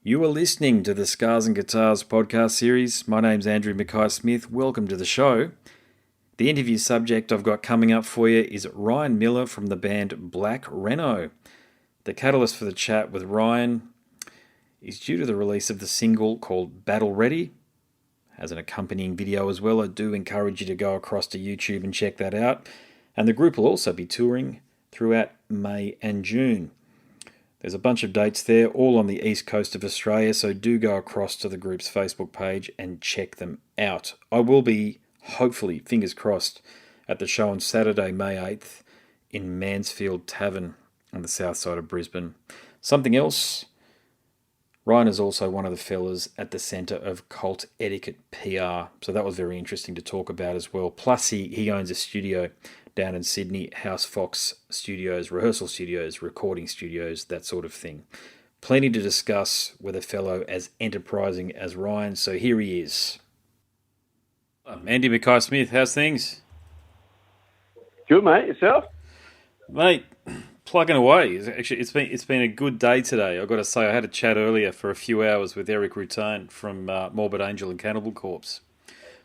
You are listening to the Scars and Guitars podcast series. My name's Andrew Mackay-Smith. Welcome to the show. The interview subject I've got coming up for you is Ryan Miller from the band Black Rheno. The catalyst for the chat with Ryan is due to the release of the single called Battle Ready. Has an accompanying video as well. I do encourage you to go across to YouTube and check that out. And the group will also be touring throughout May and June. There's a bunch of dates there, all on the east coast of Australia, so do go across to the group's Facebook page and check them out. I will be, hopefully, fingers crossed, at the show on Saturday, May 8th in Mansfield Tavern on the south side of Brisbane. Something else, Ryan is also one of the fellas at the centre of Cult Etiquette PR, so that was very interesting to talk about as well. Plus, he owns a studio down in Sydney, House Fox Studios, rehearsal studios, recording studios, that sort of thing. Plenty to discuss with a fellow as enterprising as Ryan, so here he is. Andy Mackay-Smith, how's things? Good, mate. Yourself? Mate, plugging away. Actually, it's been a good day today. I've got to say, I had a chat earlier for a few hours with Eric Rutain from Morbid Angel and Cannibal Corpse.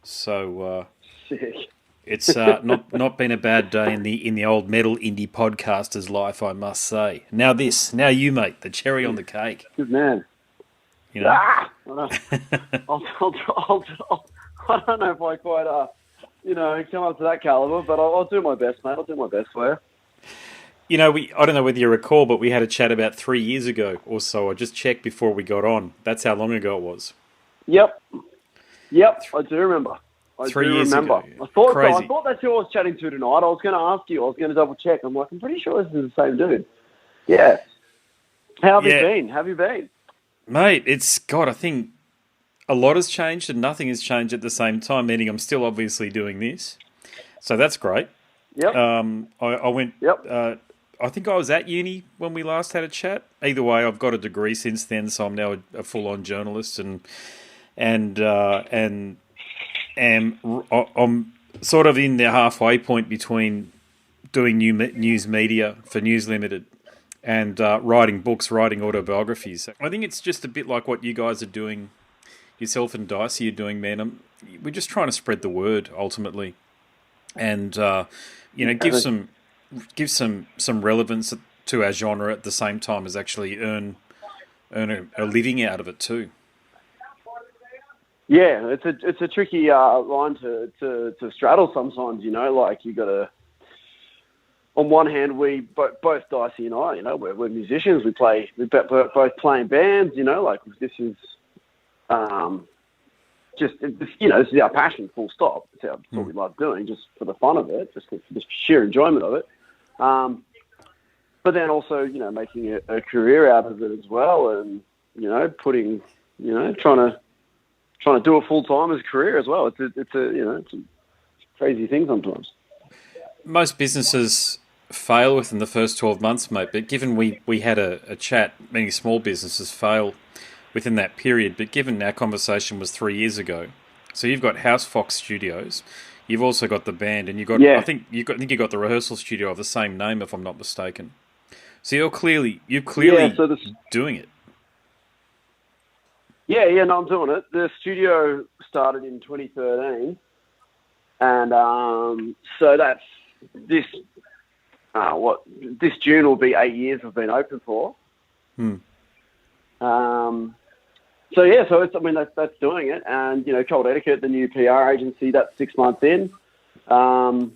So Sick. it's not been a bad day in the old metal indie podcaster's life, I must say. Now you, mate, the cherry on the cake. Good man. You know? I don't know if I quite, come up to that caliber, but I'll do my best, mate. I'll do my best for you. You know, I don't know whether you recall, but we had a chat about 3 years ago or so. I just checked before we got on. That's how long ago it was. Yep, I do remember. I 3 do years remember. ago. I thought Crazy. so. I thought that's who I was chatting to tonight. I was going to ask you. I was going to double check. I'm like, I'm pretty sure this is the same dude. Yeah. How have you been? How have you been? Mate, I think a lot has changed and nothing has changed at the same time, meaning I'm still obviously doing this. So that's great. Yep. I went... Yep. I think I was at uni when we last had a chat. Either way, I've got a degree since then, so I'm now a full-on journalist and I'm sort of in the halfway point between doing news media for News Limited and writing books, writing autobiographies. I think it's just a bit like what you guys are doing, yourself and Dicey are doing, man. We're just trying to spread the word ultimately, and give some relevance to our genre at the same time as actually earn a living out of it too. Yeah, it's a tricky line to straddle sometimes. Like you got to. On one hand, we both Dicey and I, we're musicians. We both play in bands. Like this is this is our passion. Full stop. It's what we love doing, just for the fun of it, just for the sheer enjoyment of it. But then also, making a career out of it as well, and trying to do it full time as a career as well. It's a crazy thing sometimes. Most businesses fail within the first 12 months, mate. But given we had a chat, many small businesses fail within that period. But given our conversation was 3 years ago, so you've got House Fox Studios, you've also got the band, and I think you got the rehearsal studio of the same name, if I'm not mistaken. So you're clearly doing it. Yeah, no, I'm doing it. The studio started in 2013, and so that's this. This June will be 8 years we've been open for. So that's doing it, and Cult Etiquette, the new PR agency, that's 6 months in, and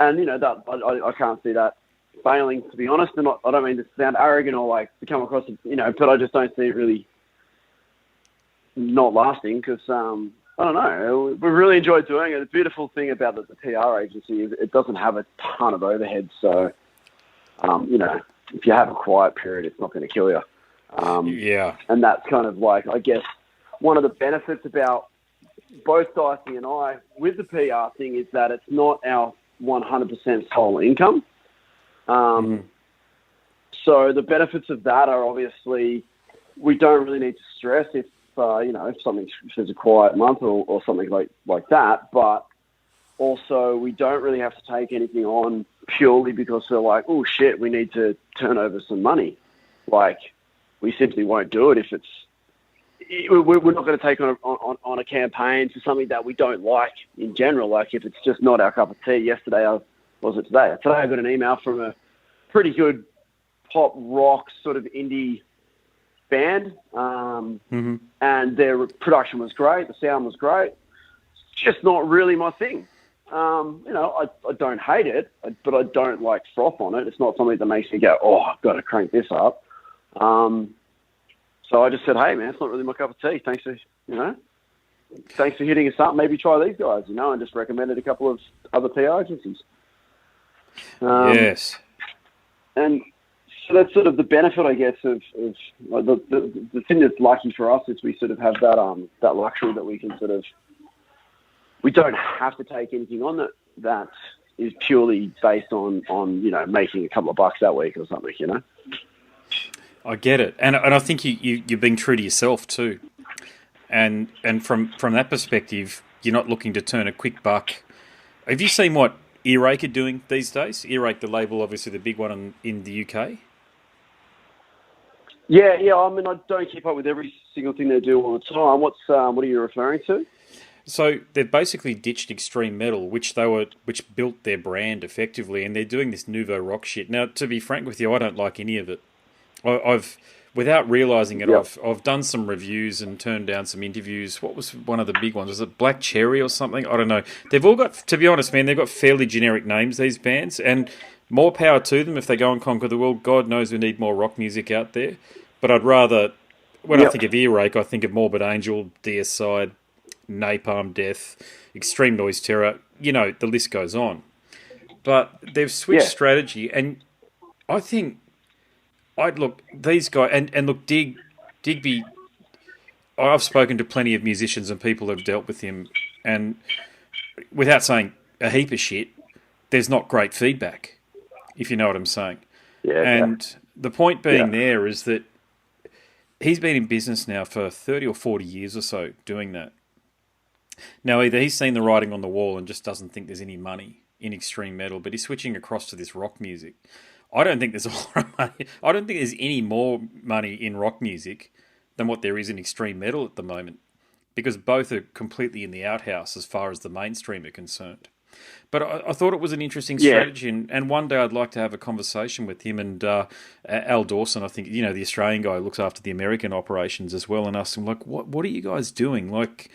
that I can't see that failing, to be honest. And I don't mean to sound arrogant or like to come across, but I just don't see it really not lasting because I don't know. We really enjoyed doing it. The beautiful thing about the PR agency is it doesn't have a ton of overhead, so if you have a quiet period, it's not going to kill you. And that's kind of like, I guess, one of the benefits about both Dicey and I with the PR thing is that it's not our 100% sole income. So the benefits of that are obviously we don't really need to stress if there's a quiet month or something like that, but also we don't really have to take anything on purely because we're like, oh shit, we need to turn over some money. Like, we simply won't do it if it's we're not going to take on a campaign for something that we don't like in general. Like if it's just not our cup of tea. Yesterday, was it today? Today I got an email from a pretty good pop rock sort of indie band, and their production was great. The sound was great. It's just not really my thing. I don't hate it, but I don't like froth on it. It's not something that makes me go, oh, I've got to crank this up. So I just said, hey, man, it's not really my cup of tea. Thanks for hitting us up. Maybe try these guys, and just recommended a couple of other PR agencies. Yes. And so that's sort of the benefit, I guess, of the thing that's lucky for us is we sort of have that luxury that we can we don't have to take anything on that is purely based on making a couple of bucks that week or something, I get it, and I think you're being true to yourself too, and from that perspective, you're not looking to turn a quick buck. Have you seen what Earache are doing these days? Earache, the label, obviously the big one in the UK. Yeah. I mean, I don't keep up with every single thing they do all the time. What are you referring to? So they've basically ditched extreme metal, which built their brand effectively, and they're doing this nouveau rock shit. Now, to be frank with you, I don't like any of it. I've without realising it, I've done some reviews and turned down some interviews. What was one of the big ones? Was it Black Cherry or something? I don't know. They've all got, to be honest, man, they've got fairly generic names, these bands, and more power to them if they go and conquer the world. God knows we need more rock music out there. But I'd rather, when I think of Earache, I think of Morbid Angel, Deicide, Napalm Death, Extreme Noise Terror, the list goes on. But they've switched strategy, and I think these guys, and look, Digby, I've spoken to plenty of musicians and people who've dealt with him, and without saying a heap of shit, there's not great feedback, if you know what I'm saying. Yeah. And the point being there is that he's been in business now for 30 or 40 years or so doing that. Now, either he's seen the writing on the wall and just doesn't think there's any money in extreme metal, but he's switching across to this rock music. I don't think there's a lot of money. I don't think there's any more money in rock music than what there is in extreme metal at the moment, because both are completely in the outhouse as far as the mainstream are concerned. But I thought it was an interesting strategy, and one day I'd like to have a conversation with him and Al Dawson. I think, the Australian guy who looks after the American operations as well, and ask him, like, what are you guys doing? Like,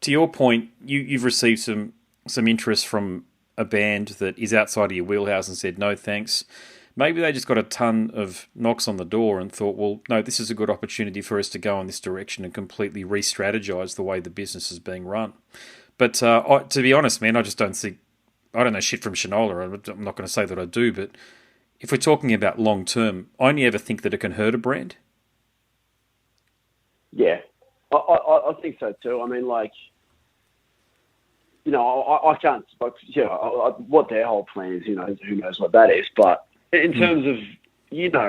to your point, you've received some interest from a band that is outside of your wheelhouse and said, no, thanks. Maybe they just got a ton of knocks on the door and thought, well, no, this is a good opportunity for us to go in this direction and completely re-strategize the way the business is being run. But to be honest, man, I just don't think, I don't know shit from Shinola. I'm not going to say that I do, but if we're talking about long term, I only ever think that it can hurt a brand. Yeah, I think so too. I mean, like, I can't, what their whole plan is, who knows what that is. But in terms of, you got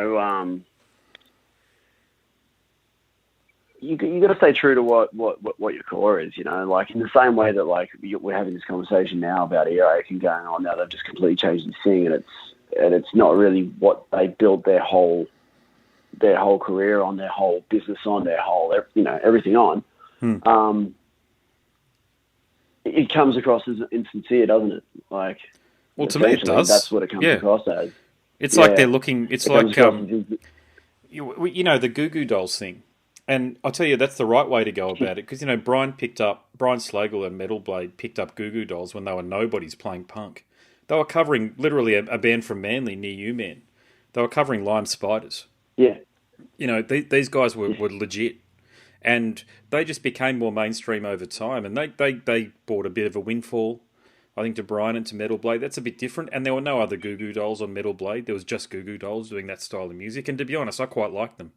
to stay true to what your core is, like in the same way that like we're having this conversation now about Earache and going on now, they've just completely changed the thing, and it's not really what they built their whole career on, their whole business on, their whole everything on. It comes across as insincere, doesn't it? Like, well, to me it does. That's what it comes across as. It's like they're looking. It's like the Goo Goo Dolls thing. And I'll tell you, that's the right way to go about it, because, Brian Slagel and Metal Blade picked up Goo Goo Dolls when they were nobodies playing punk. They were covering literally a band from Manly, Near You Men. They were covering Lime Spiders. Yeah. These guys were legit. And they just became more mainstream over time. And they bought a bit of a windfall, I think, to Brian and to Metal Blade. That's a bit different. And there were no other Goo Goo Dolls on Metal Blade. There was just Goo Goo Dolls doing that style of music. And to be honest, I quite liked them.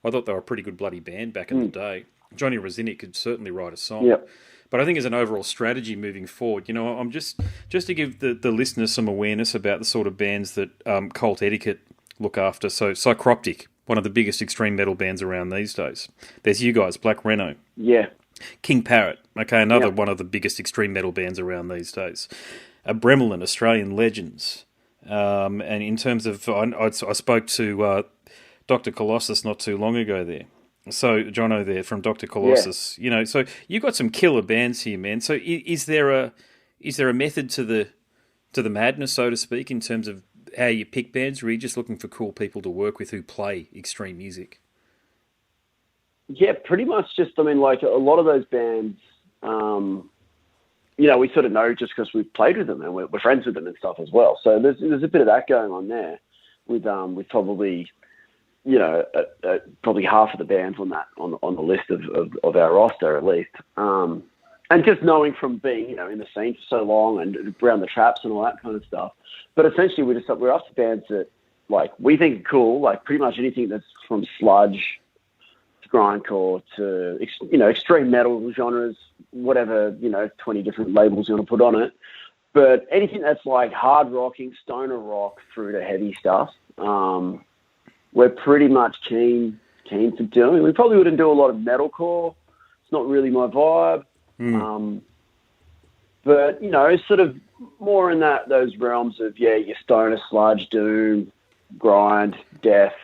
I thought they were a pretty good bloody band back in the day. Johnny Rosinick could certainly write a song. Yep. But I think as an overall strategy moving forward, I'm just to give the listeners some awareness about the sort of bands that Cult Etiquette look after. So Psychroptic, one of the biggest extreme metal bands around these days. There's you guys, Black Rheno. Yeah. King Parrot, okay, another one of the biggest extreme metal bands around these days. Bremelin, Australian legends. And in terms of, I spoke to Dr. Colossus not too long ago there, So, Jono there from Dr. Yeah. Colossus, so you got some killer bands here, man. So, is there a method to the madness, so to speak, in terms of how you pick bands, or are you just looking for cool people to work with who play extreme music? Yeah, pretty much just, I mean, like a lot of those bands, we sort of know just because we've played with them and we're friends with them and stuff as well. So there's a bit of that going on there with probably, probably half of the bands on the list of our roster at least. And just knowing from being, in the scene for so long and around the traps and all that kind of stuff. But essentially we're after bands that like we think are cool, like pretty much anything that's from sludge to grindcore to, extreme metal genres, whatever, 20 different labels you want to put on it. But anything that's like hard rocking, stoner rock through to heavy stuff, we're pretty much keen to do. We probably wouldn't do a lot of metalcore. It's not really my vibe. But, sort of more in those realms of, your stoner, sludge, doom, grind, death,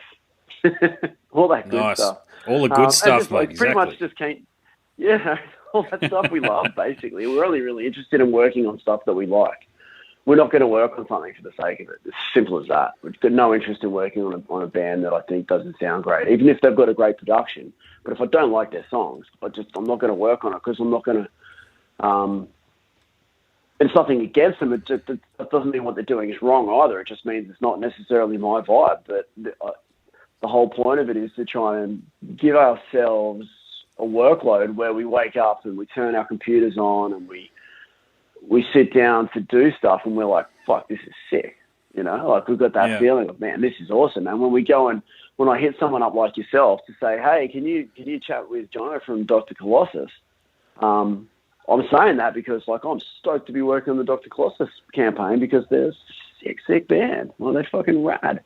all that good stuff. All the good stuff, just, mate. Pretty much just all that stuff we love, basically. We're only really interested in working on stuff that we like. We're not going to work on something for the sake of it. It's simple as that. We've got no interest in working on a band that I think doesn't sound great, even if they've got a great production. But if I don't like their songs, I'm not going to work on it because I'm not going to. It's nothing against them. That doesn't mean what they're doing is wrong either. It just means it's not necessarily my vibe. But the whole point of it is to try and give ourselves a workload where we wake up and we turn our computers on and we sit down to do stuff and we're like, fuck, this is sick. Like we've got that feeling of, man, this is awesome. And when I hit someone up like yourself to say, hey, can you chat with Jono from Dr. Colossus? I'm saying that because like I'm stoked to be working on the Dr. Colossus campaign because they're a sick band. Well, they're fucking rad.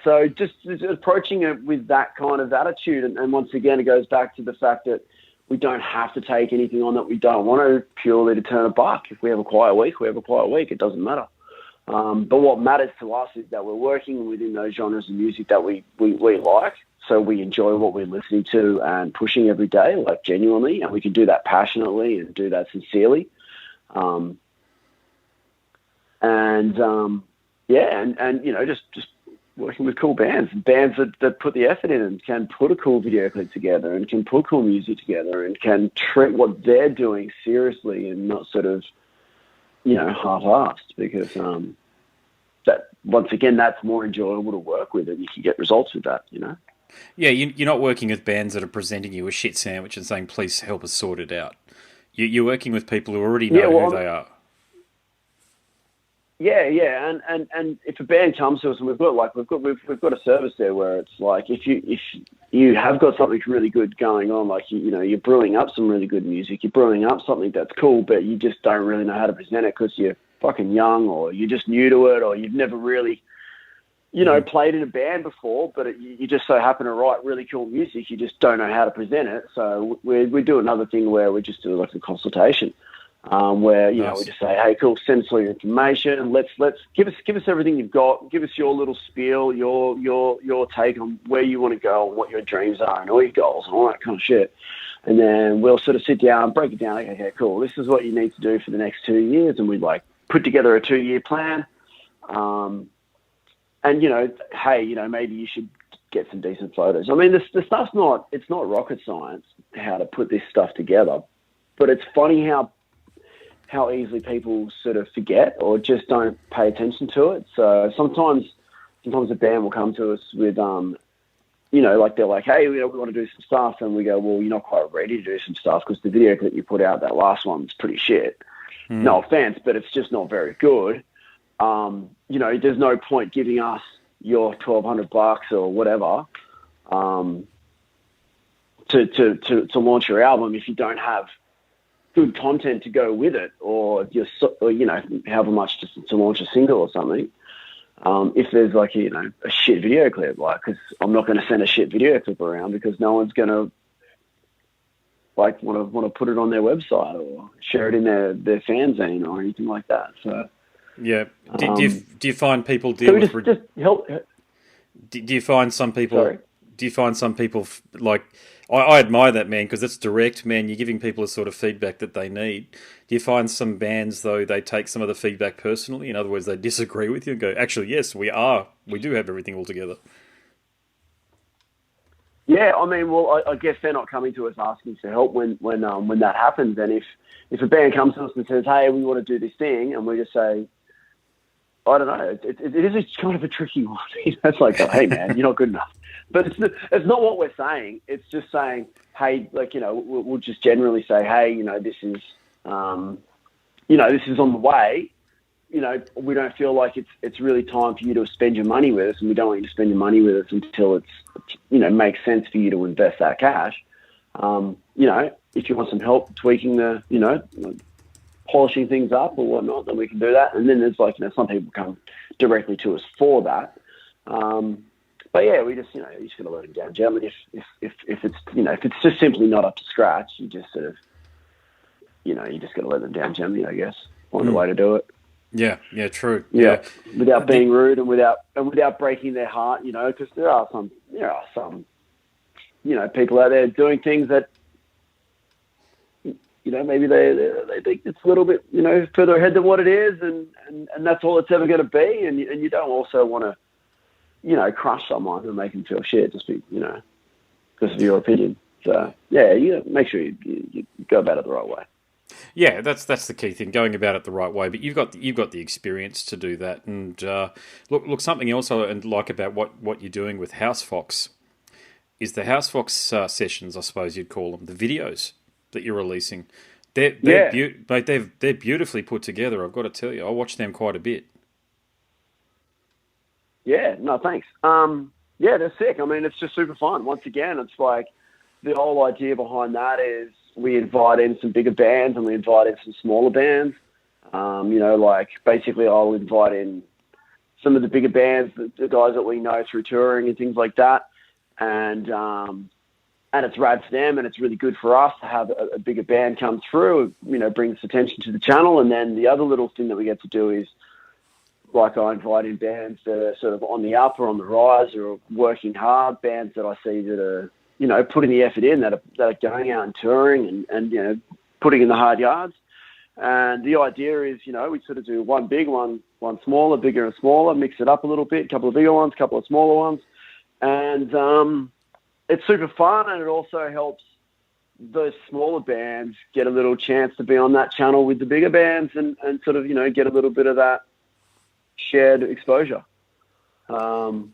So just approaching it with that kind of attitude. And once again, it goes back to the fact that we don't have to take anything on that we don't want to purely to turn a buck. If we have a quiet week, we have a quiet week. It doesn't matter. But what matters to us is that we're working within those genres of music that we like. So we enjoy what we're listening to and pushing every day, like genuinely, and we can do that passionately and do that sincerely. Just working with cool bands that put the effort in and can put a cool video clip together and can put cool music together and can treat what they're doing seriously and not sort of, half-assed because that once again, that's more enjoyable to work with and you can get results with that, Yeah, you're not working with bands that are presenting you a shit sandwich and saying, please help us sort it out. You're working with people who already know who they are. Yeah, and if a band comes to us and we've got a service there where it's like if you have got something really good going on, like you're brewing up some really good music, you're brewing up something that's cool, but you just don't really know how to present it because you're fucking young or you're just new to it or you've never really played in a band before, but you just so happen to write really cool music, you just don't know how to present it. So we do another thing where we just do like a consultation. Where Nice. We just say, hey, cool, send us all your information. Let's give us everything you've got. Give us your little spiel, your take on where you want to go and what your dreams are and all your goals and all that kind of shit. And then we'll sort of sit down, break it down. Like, okay, cool. This is what you need to do for the next 2 years, and we like put together a 2-year plan. And hey, maybe you should get some decent photos. I mean, the stuff's not rocket science how to put this stuff together, but it's funny how easily people sort of forget or just don't pay attention to it. So sometimes a band will come to us with, like they're like, hey, we want to do some stuff. And we go, well, you're not quite ready to do some stuff because the video clip you put out, that last one's pretty shit. No offense, but it's just not very good. There's no point giving us your $1,200 or whatever to launch your album if you don't have good content to go with it, or however much to launch a single or something. If there's like a shit video clip, because I'm not going to send a shit video clip around because no one's going to want to put it on their website or share it in their fanzine or anything like that. So yeah, do you find people deal with? Just help. Do you find some people? Sorry? do you find some people like? I admire that, man, because it's direct, man. You're giving people a sort of feedback that they need. Do you find some bands though they take some of the feedback personally? In other words, they disagree with you and go, "Actually, yes, we do have everything all together." Yeah, I mean, well, I guess they're not coming to us asking for help when that happens. And if a band comes to us and says, "Hey, we want to do this thing," and we just say, "I don't know," it is kind of a tricky one. It's like, oh, "Hey, man, you're not good enough." But it's not what we're saying. It's just saying, "Hey, like, we'll just generally say, hey, this is, this is on the way. We don't feel like it's really time for you to spend your money with us, and we don't want you to spend your money with us until it's makes sense for you to invest that cash. If you want some help tweaking polishing things up or whatnot, then we can do that." And then there's some people come directly to us for that. But yeah, we just you just got to let them down gently. If it's just simply not up to scratch, you just sort of you just got to let them down gently, I guess. Find a way to do it. Yeah, true. Yeah, without being rude and without breaking their heart, because there are some people out there doing things that maybe they think it's a little bit further ahead than what it is, and that's all it's ever going to be, and you don't also want to crush someone and make them feel shit just because of your opinion. So yeah, make sure you go about it the right way. Yeah, that's the key thing, going about it the right way. But you've got the experience to do that. And look, something else I like about what you're doing with House Fox is the House Fox sessions, I suppose you'd call them, the videos that you're releasing. They're beautifully put together. I've got to tell you, I watch them quite a bit. Yeah, no, thanks. Yeah, they're sick. I mean, it's just super fun. Once again, it's like the whole idea behind that is we invite in some bigger bands and we invite in some smaller bands. Basically I'll invite in some of the bigger bands, the guys that we know through touring and things like that. And it's rad for them, and it's really good for us to have a bigger band come through, brings attention to the channel. And then the other little thing that we get to do is, I invite in bands that are sort of on the up or on the rise or working hard, bands that I see that are, putting the effort in, that are going out and touring and putting in the hard yards. And the idea is, we sort of do one big one smaller, bigger and smaller, mix it up a little bit, a couple of bigger ones, a couple of smaller ones. And it's super fun, and it also helps those smaller bands get a little chance to be on that channel with the bigger bands and sort of, get a little bit of that shared exposure. And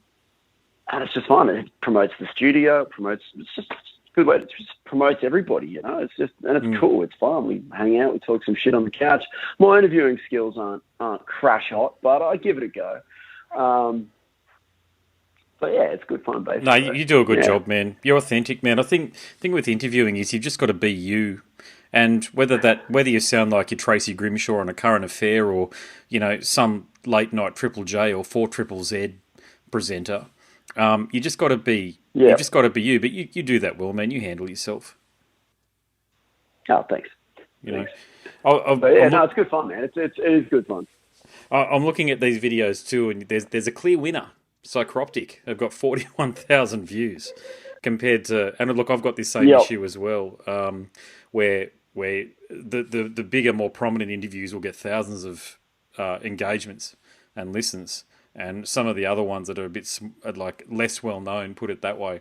it's just fun. It promotes the studio, it's just a good way to just promote everybody, It's just, and it's cool. It's fun. We hang out, we talk some shit on the couch. My interviewing skills aren't crash hot, but I give it a go. But yeah, it's good fun, basically. No, you do a good job, man. You're authentic, man. I think with interviewing is you've just got to be you. And whether you sound like you're Tracy Grimshaw on A Current Affair or, some late night Triple J or 4 Triple Z presenter, you just got to be you just got to be you. But you do that well, man. You handle yourself. Oh, thanks. Thanks. It's good fun, man. It is good fun. I'm looking at these videos too, and there's a clear winner. Psychroptic. They've got 41,000 views compared to, and look, I've got this same issue as well, where the bigger, more prominent interviews will get thousands of engagements and listens, and some of the other ones that are a bit less well known, put it that way,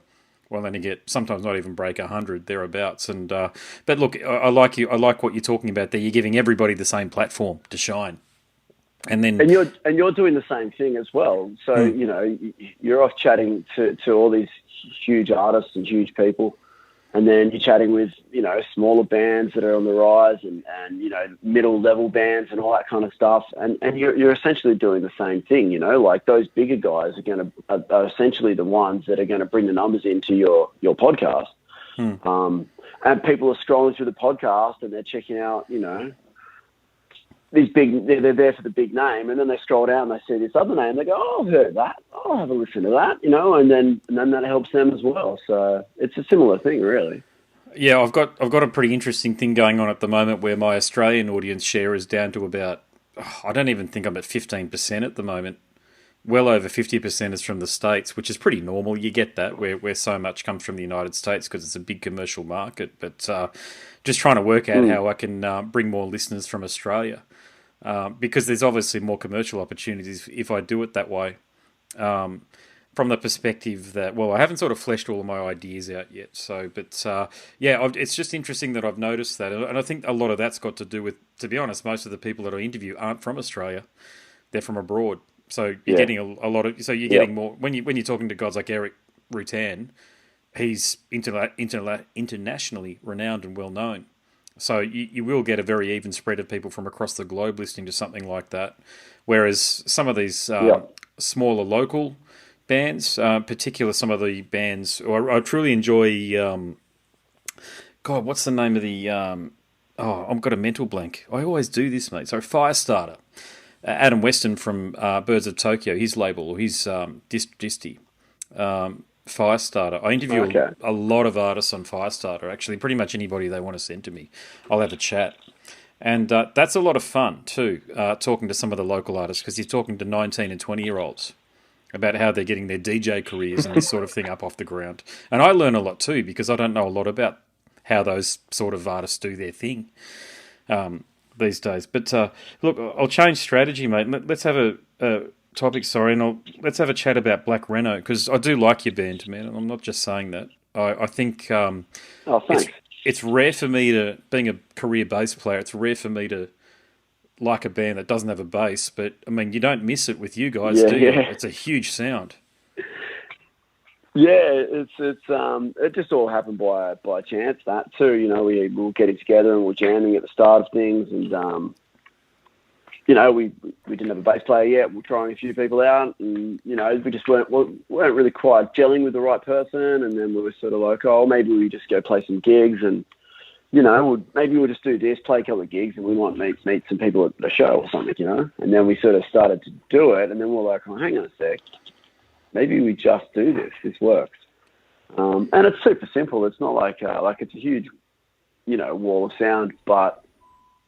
well, then you get sometimes not even break 100 thereabouts. And but look, I like what you're talking about there. You're giving everybody the same platform to shine. And you're doing the same thing as well. So you're off chatting to all these huge artists and huge people, and then you're chatting with smaller bands that are on the rise and middle level bands and all that kind of stuff. And you're essentially doing the same thing. Like those bigger guys are essentially the ones that are going to bring the numbers into your podcast. And people are scrolling through the podcast and they're checking out these big, they're there for the big name, and then they scroll down and they see this other name. They go, "Oh, I've heard that. I'll have a listen to that," and then that helps them as well. So it's a similar thing, really. Yeah, I've got a pretty interesting thing going on at the moment where my Australian audience share is down to about, I don't even think I'm at 15% at the moment. well over 50% is from the States, which is pretty normal. You get that where so much comes from the United States because it's a big commercial market. But just trying to work out how I can bring more listeners from Australia because there's obviously more commercial opportunities if I do it that way. From the perspective that, well, I haven't sort of fleshed all of my ideas out yet. So, but it's just interesting that I've noticed that. And I think a lot of that's got to do with, to be honest, most of the people that I interview aren't from Australia. They're from abroad. So you're getting a lot of, so you're getting more, when you're talking to guys like Eric Rutan, he's internationally renowned and well known. So you will get a very even spread of people from across the globe listening to something like that. Whereas some of these smaller local bands, particular some of the bands, or I truly enjoy. God, what's the name of the? I've got a mental blank. I always do this, mate. So Firestarter, Adam Weston from Birds of Tokyo, his label or his disty, Firestarter. I interview a lot of artists on Firestarter. Actually, pretty much anybody they want to send to me, I'll have a chat. And that's a lot of fun too, talking to some of the local artists because you're talking to 19 and 20-year-olds. About how they're getting their DJ careers and this sort of thing up off the ground. And I learn a lot too because I don't know a lot about how those sort of artists do their thing these days. But look, I'll change strategy, mate. Let's have a topic, and let's have a chat about Black Rheno because I do like your band, man. I'm not just saying that. I think thanks. It's rare for me to, being a career bass player, it's rare for me to like a band that doesn't have a bass, but I mean, you don't miss it with you guys, do you? It's a huge sound. Yeah, it just all happened by chance. That too, we were getting together and we were jamming at the start of things, and we didn't have a bass player yet. We were trying a few people out, and we just weren't really quite gelling with the right person. And then we were sort of like, oh, maybe we just go play some gigs and. Maybe we'll just do this, play a couple of gigs, and we might meet some people at the show or something, And then we sort of started to do it, and then we're like, oh, hang on a sec. Maybe we just do this. This works. And it's super simple. It's not like it's a huge, wall of sound, but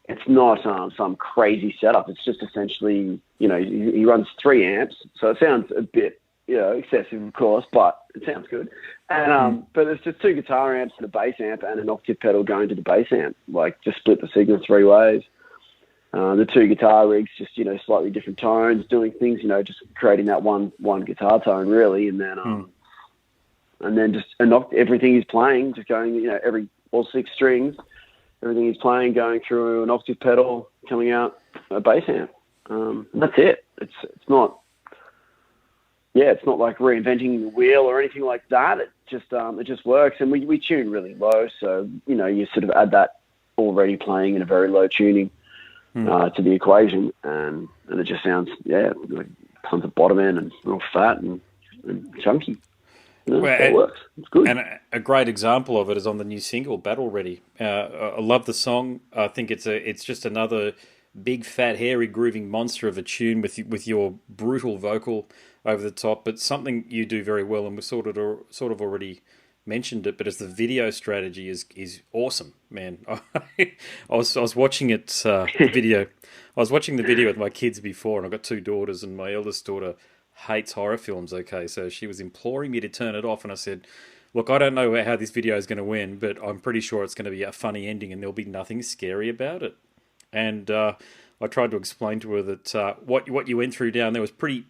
it's not some crazy setup. It's just essentially, he runs 3 amps, so it sounds a bit, excessive, of course, but it sounds good. And but it's just 2 guitar amps and a bass amp and an octave pedal going to the bass amp, like just split the signal 3 ways. The 2 guitar rigs, just slightly different tones, doing things, just creating that one guitar tone really, and then just everything he's playing, just going, all 6 strings, everything he's playing going through an octave pedal, coming out a bass amp. And that's it. It's not. Yeah, it's not like reinventing the wheel or anything like that. It just works, and we tune really low, so you sort of add that already playing in a very low tuning to the equation, and it just sounds like tons of bottom end and real fat and chunky. It works. It's good. And a great example of it is on the new single Battle Ready. I love the song. I think it's just another big fat hairy grooving monster of a tune with your brutal vocal over the top, but something you do very well, and we sort of already mentioned it, but as the video strategy is awesome, man. I was watching it the video. I was watching the video with my kids before, and I've got 2 daughters, and my eldest daughter hates horror films. Okay, so she was imploring me to turn it off, and I said, "Look, I don't know how this video is going to win, but I'm pretty sure it's going to be a funny ending, and there'll be nothing scary about it." And I tried to explain to her that what you went through down there was pretty.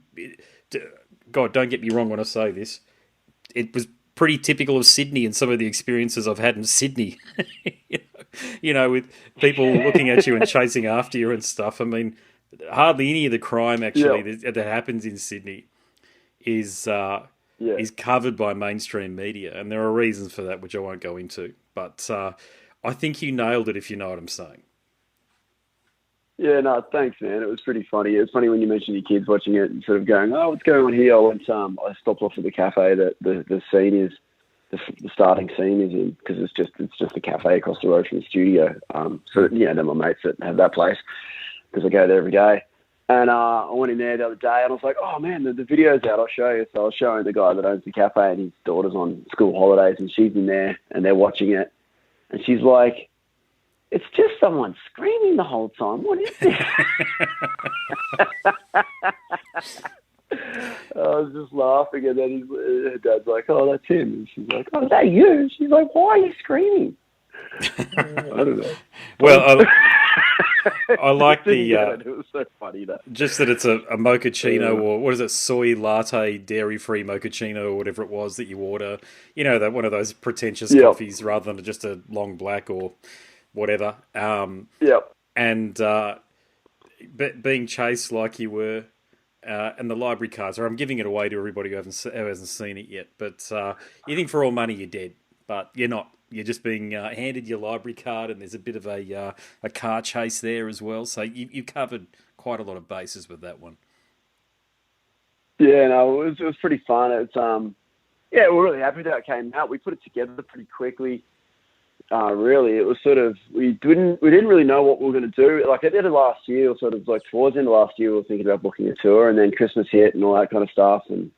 God, don't get me wrong when I say this. It was pretty typical of Sydney and some of the experiences I've had in Sydney. With people looking at you and chasing after you and stuff. I mean, hardly any of the crime actually that happens in Sydney is covered by mainstream media, and there are reasons for that which I won't go into. But I think you nailed it, if you know what I'm saying. Yeah, no, thanks, man. It was pretty funny. It was funny when you mentioned your kids watching it and sort of going, "Oh, what's going on here?" I stopped off at the cafe that the scene is, the starting scene is in, because it's just a cafe across the road from the studio. They're my mates that have that place because I go there every day. And I went in there the other day and I was like, "Oh man, the video's out. I'll show you." So I was showing the guy that owns the cafe, and his daughter's on school holidays, and she's in there and they're watching it, and she's like, "It's just someone screaming the whole time. What is this?" I was just laughing, and then her dad's like, "Oh, that's him." And she's like, "Oh, is that you?" She's like, "Why are you screaming?" I don't know. Well, I Just like didn't the get it. It was so funny that. just that it's a mochaccino, Uh, or what is it, soy latte, dairy-free mochaccino, or whatever it was that you order. You know, that one of those pretentious yep, coffees rather than just a long black or whatever. yep. And being chased like you were, and the library cards. Or I'm giving it away to everybody who hasn't seen it yet. But you think for all money you're dead, but you're not. You're just being handed your library card, and there's a bit of a car chase there as well. So you covered quite a lot of bases with that one. Yeah, no, it was pretty fun. It's yeah, we're really happy that it came out. We put it together pretty quickly. Really, it was sort of we didn't really know what we were going to do. Like at the end of last year, or sort of like towards the end of last year, we were thinking about booking a tour, and then Christmas hit and all that kind of stuff, and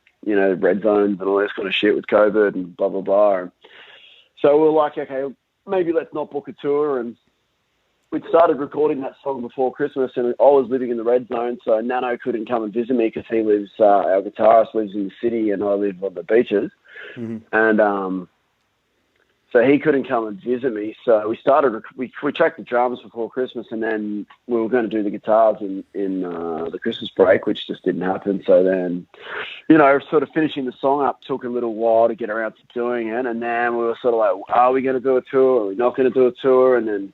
red zones and all this kind of shit with COVID and blah blah blah. And so we were like, okay, maybe let's not book a tour. And we'd started recording that song before Christmas, and I was living in the red zone, so Nano couldn't come and visit me because he lives, our guitarist lives in the city, and I live on the beaches, Mm-hmm. and so he couldn't come and visit me. So we tracked the drums before Christmas, and then we were going to do the guitars in the Christmas break, which just didn't happen. So then, sort of finishing the song up took a little while to get around to doing it, and then we were sort of like, are we going to do a tour? Are we not going to do a tour? And then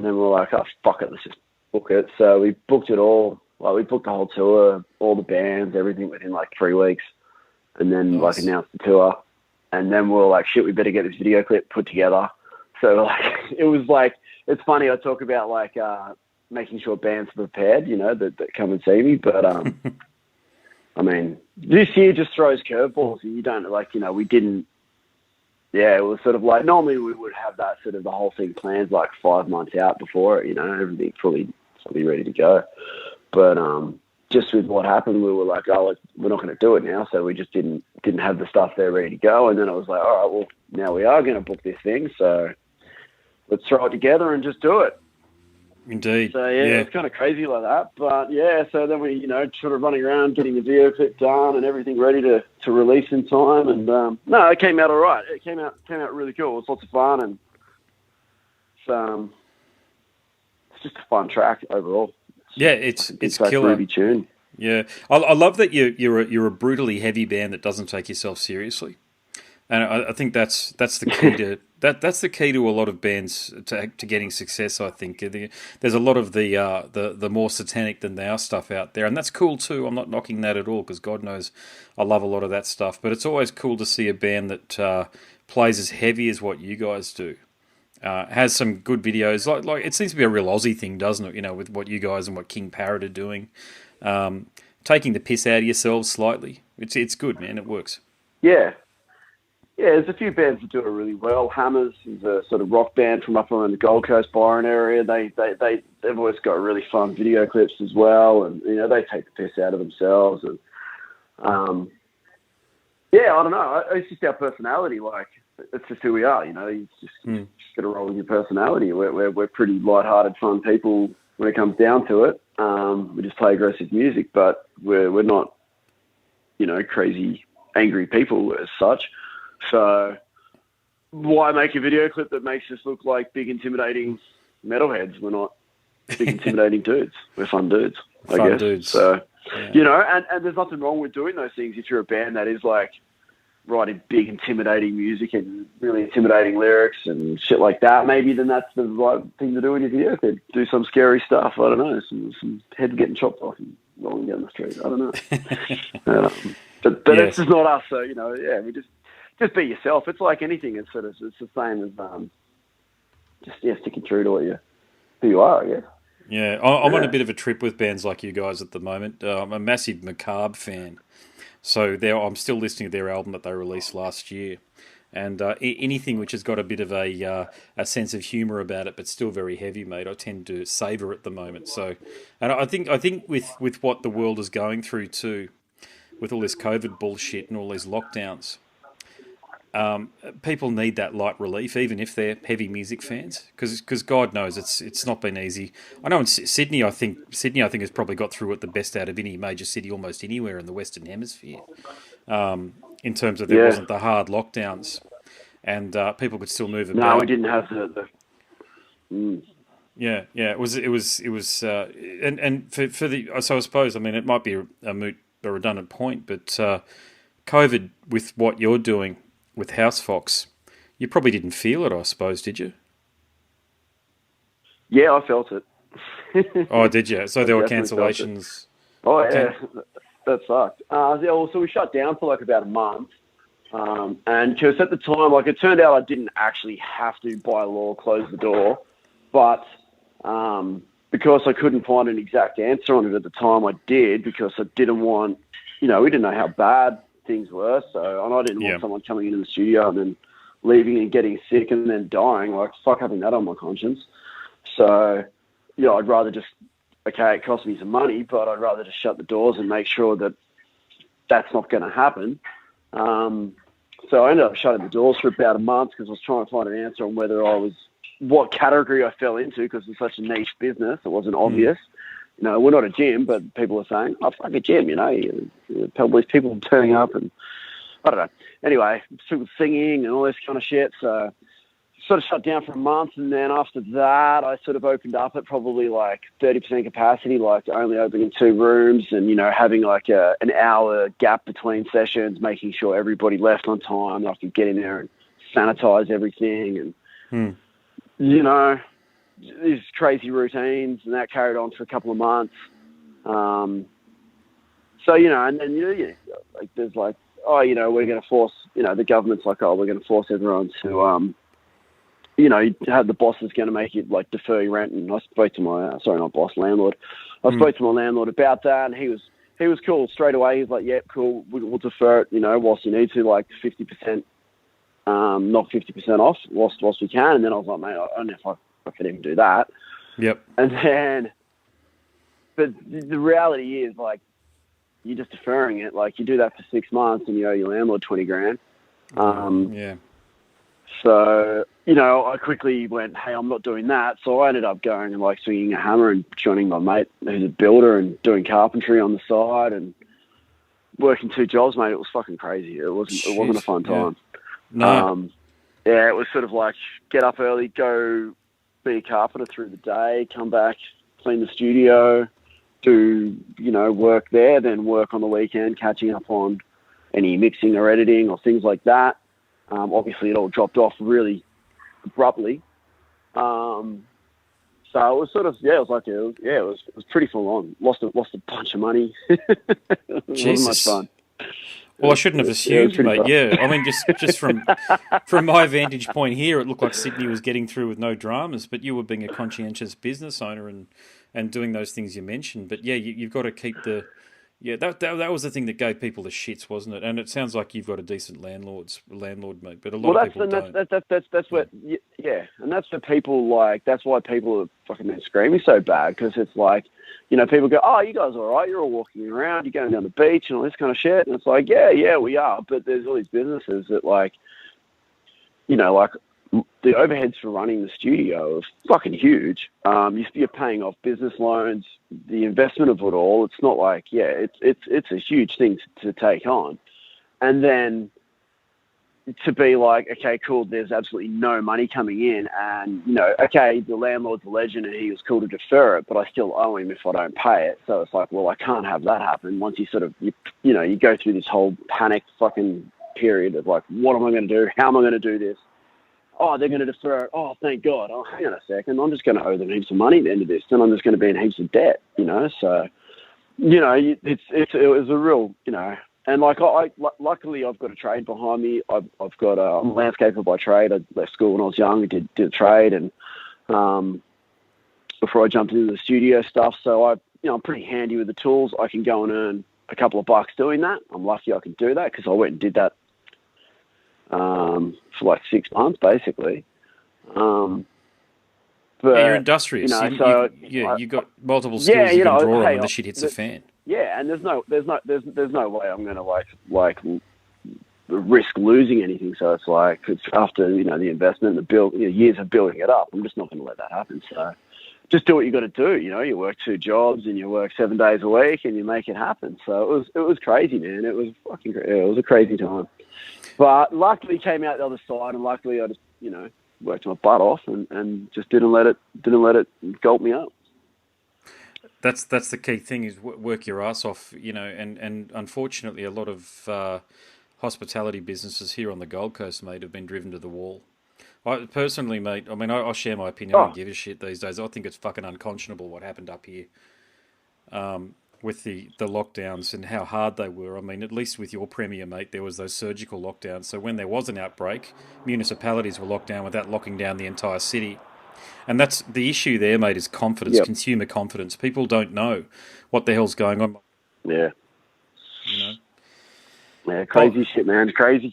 we were like, oh, fuck it, let's just book it. So we booked it all. Like, we booked the whole tour, all the bands, everything within like 3 weeks. And then Nice. announced the tour. And then we were like, shit, we better get this video clip put together. So like, it was like, it's funny, I talk about like making sure bands are prepared, that come and see me. But I mean, this year just throws curveballs. And you don't we didn't. Yeah, it was sort of like, normally we would have that sort of the whole thing planned like 5 months out before it, everything fully ready to go. But just with what happened, we were like, oh, we're not going to do it now. So we just didn't have the stuff there ready to go. And then I was like, all right, well, now we are going to book this thing. So let's throw it together and just do it. Indeed. So, yeah, it's kind of crazy like that. But, yeah, so then we, sort of running around getting the video clip done and everything ready to release in time. And, no, it came out all right. It came out really cool. It was lots of fun. And it's just a fun track overall. Yeah, it's killer. Groovy tune. Yeah, I love that you're a brutally heavy band that doesn't take yourself seriously, and I think that's the key to that's the key to a lot of bands to getting success. I think there's a lot of the more satanic than thou stuff out there, and that's cool too. I'm not knocking that at all because God knows I love a lot of that stuff. But it's always cool to see a band that plays as heavy as what you guys do. Has some good videos. Like it seems to be a real Aussie thing, doesn't it? With what you guys and what King Parrot are doing, taking the piss out of yourselves slightly. It's good, man. It works. Yeah, there's a few bands that do it really well. Hammers is a sort of rock band from up around the Gold Coast, Byron area. They've always got really fun video clips as well, and they take the piss out of themselves. And yeah, I don't know. It's just our personality. Like, it's just who we are. You just got to roll with your personality. We're pretty light-hearted, fun people when it comes down to it. We just play aggressive music, but we're not, crazy, angry people as such. So why make a video clip that makes us look like big, intimidating metalheads? We're not big, intimidating dudes. We're fun dudes, I guess. Dudes. So, yeah. And there's nothing wrong with doing those things if you're a band that is like writing big, intimidating music and really intimidating lyrics and shit like that. Maybe then that's the right thing to do in your video clip. Do some scary stuff. I don't know. Some heads getting chopped off and rolling down the street. I don't know. But Yes. it's just not us. So, yeah, we just be yourself. It's like anything. It's the same as sticking true to who you are, I guess. Yeah, I'm on a bit of a trip with bands like you guys at the moment. I'm a massive Macabre fan. So I'm still listening to their album that they released last year. And anything which has got a bit of a sense of humour about it, but still very heavy, mate, I tend to savour at the moment. So, and I think with what the world is going through too, with all this COVID bullshit and all these lockdowns, people need that light relief, even if they're heavy music fans, because God knows it's not been easy. I know in Sydney, I think has probably got through it the best out of any major city almost anywhere in the Western Hemisphere, in terms of there Yeah. wasn't the hard lockdowns, and people could still move No, we about. didn't have the Yeah, yeah, and for the, so I suppose, I mean, it might be a redundant point, but COVID, with what you're doing with House Fox, you probably didn't feel it, I suppose, did you? Yeah, I felt it. Oh, did you? So I there were definitely felt it. cancellations. Oh, yeah, that sucked. Yeah, well, so we shut down for like about a month. And because at the time, like, it turned out I didn't actually have to, by law, close the door. But because I couldn't find an exact answer on it at the time, I did, because I didn't want, we didn't know how bad things were. And I didn't want someone coming into the studio and then leaving and getting sick and then dying. Like, fuck having that on my conscience. So, I'd rather just, okay, it cost me some money, but I'd rather just shut the doors and make sure that that's not going to happen. So I ended up shutting the doors for about a month because I was trying to find an answer on what category I fell into, because it's such a niche business. It wasn't obvious. We're not a gym, but people are saying, oh, fuck a gym, Probably people turning up and I don't know. Anyway, people singing and all this kind of shit. So sort of shut down for a month, and then after that I sort of opened up at probably like 30% capacity, like only opening 2 rooms and, having like an hour gap between sessions, making sure everybody left on time, and I could get in there and sanitize everything and, these crazy routines, and that carried on for a couple of months. So, and then, like there's like, oh, we're going to force, the government's like, oh, we're going to force everyone to, you have the boss is going to make you like defer your rent. And I spoke to my, landlord. I spoke to my landlord about that, and he was cool straight away. He's like, yeah, cool. We'll defer it, whilst you need to, like 50%, knock 50% off whilst we can. And then I was like, mate, I don't know if I could even do that. Yep. And then, but the reality is, like, you're just deferring it. Like, you do that for 6 months and you owe your landlord 20 grand. Yeah. So, I quickly went, hey, I'm not doing that. So I ended up going and like swinging a hammer and joining my mate who's a builder and doing carpentry on the side and working 2 jobs, mate. It was fucking crazy. It wasn't a fun time. No. Yeah, it was sort of like get up early, go be a carpenter through the day, come back, clean the studio, do, work there, then work on the weekend, catching up on any mixing or editing or things like that. Obviously, it all dropped off really abruptly. So it was sort of, it was pretty full on. Lost a bunch of money. It wasn't much fun. Well, I shouldn't have assumed, mate. Fun. Yeah, I mean, just from my vantage point here, it looked like Sydney was getting through with no dramas, but you were being a conscientious business owner and doing those things you mentioned. But yeah, you've got to keep the. Yeah, that was the thing that gave people the shits, wasn't it? And it sounds like you've got a decent landlord, mate, but a lot of people don't. That's what, and that's what people like. That's why people are fucking been screaming so bad, because it's like, people go, oh, you guys are all right. You're all walking around. You're going down the beach and all this kind of shit. And it's like, yeah, we are. But there's all these businesses that like, like the overheads for running the studio are fucking huge. You're paying off business loans, the investment of it all. It's not like, it's a huge thing to take on. And then to be like, okay, cool, there's absolutely no money coming in. And, okay, the landlord's a legend and he was cool to defer it, but I still owe him if I don't pay it. So it's like, well, I can't have that happen. Once you sort of, you go through this whole panic fucking period of like, what am I going to do? How am I going to do this? Oh, they're going to defer it. Oh, thank God. Oh, hang on a second. I'm just going to owe them heaps of money at the end of this. Then I'm just going to be in heaps of debt, So, it was a real, and like luckily I've got a trade behind me. I'm a landscaper by trade. I left school when I was young. I did a trade, and before I jumped into the studio stuff, so I'm pretty handy with the tools. I can go and earn a couple of bucks doing that. I'm lucky I can do that because I went and did that for like 6 months basically. But you're industrious. You got multiple skills you can draw on when the shit hits the fan. Yeah, and there's no way I'm gonna like risk losing anything. So it's like, it's after, the investment, the build, years of building it up, I'm just not going to let that happen. So just do what you got to do. You work 2 jobs and you work 7 days a week and you make it happen. So it was crazy, man. It was fucking great. It was a crazy time. But luckily came out the other side, and luckily I just, worked my butt off and just didn't let it gulp me up. That's the key thing, is work your ass off, and unfortunately a lot of hospitality businesses here on the Gold Coast, mate, have been driven to the wall. I personally, mate, I share my opinion. I don't give a shit these days. I think it's fucking unconscionable what happened up here with the lockdowns and how hard they were. I mean, at least with your Premier, mate, there was those surgical lockdowns. So when there was an outbreak, municipalities were locked down without locking down the entire city. And that's the issue there, mate, is confidence, consumer confidence. People don't know what the hell's going on. Yeah. Yeah, crazy shit, man. Crazy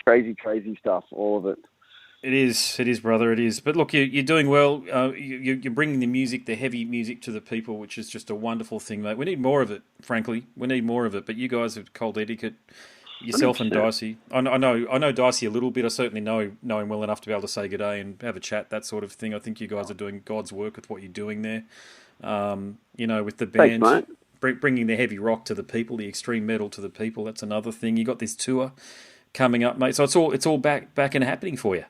stuff, all of it. It is, brother, it is. But look, you're doing well. You're bringing the music, the heavy music, to the people, which is just a wonderful thing, mate. We need more of it, frankly. We need more of it. But you guys have Cult Etiquette, yourself 100%. And Dicey. I know Dicey a little bit. I certainly know him well enough to be able to say good day and have a chat, that sort of thing. I think you guys are doing God's work with what you're doing there. With the band. Thanks, mate. Bringing the heavy rock to the people, the extreme metal to the people. That's another thing. You got this tour coming up, mate. So it's all back and happening for you.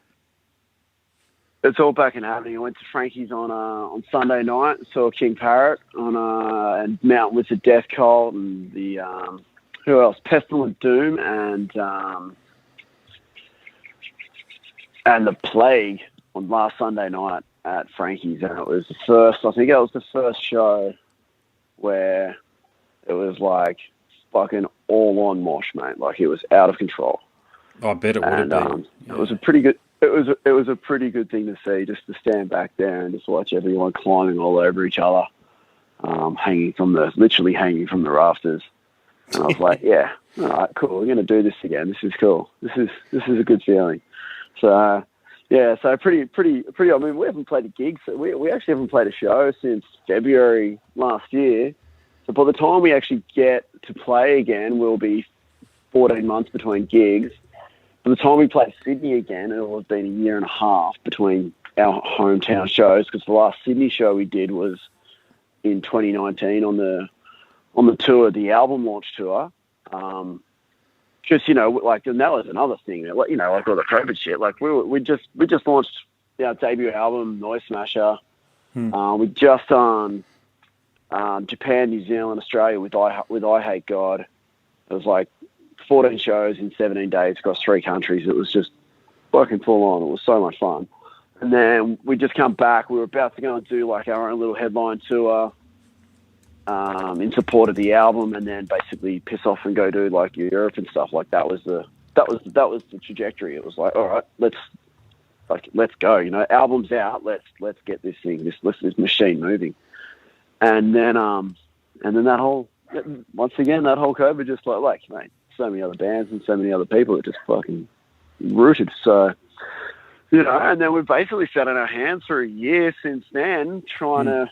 It's all back and happening. I went to Frankie's on Sunday night, saw King Parrot and Mountain Wizard Death Cult, and the who else? Pestilent Doom and the Plague on last Sunday night at Frankie's, and it was the first show where it was like fucking all on mosh, mate. Like, it was out of control. Oh, I bet it would have been. Yeah. It was a pretty good. It was a pretty good thing to see, just to stand back there and just watch everyone climbing all over each other, literally hanging from the rafters. And I was like, yeah, all right, cool. We're gonna do this again. This is cool. This is a good feeling. So pretty. I mean, we haven't played a gig. So we actually haven't played a show since February last year. So by the time we actually get to play again, we'll be 14 months between gigs. By the time we play Sydney again, it will have been a year and a half between our hometown shows, because the last Sydney show we did was in 2019 on the tour, the album launch tour. And that was another thing. Like all the COVID shit. Like we just launched our debut album, Noise Smasher. We just done Japan, New Zealand, Australia with I Hate God. It was like 14 shows in 17 days across 3 countries. It was just fucking full on. It was so much fun. And then we just come back. We were about to go and do like our own little headline tour in support of the album, and then basically piss off and go do like Europe and stuff. Like that was the trajectory. It was like, all right, let's go. Album's out. Let's get this thing, this machine moving. And then that whole COVID just like mate. So many other bands and so many other people that just fucking rooted. So, and then we've basically sat on our hands for a year since then, trying to,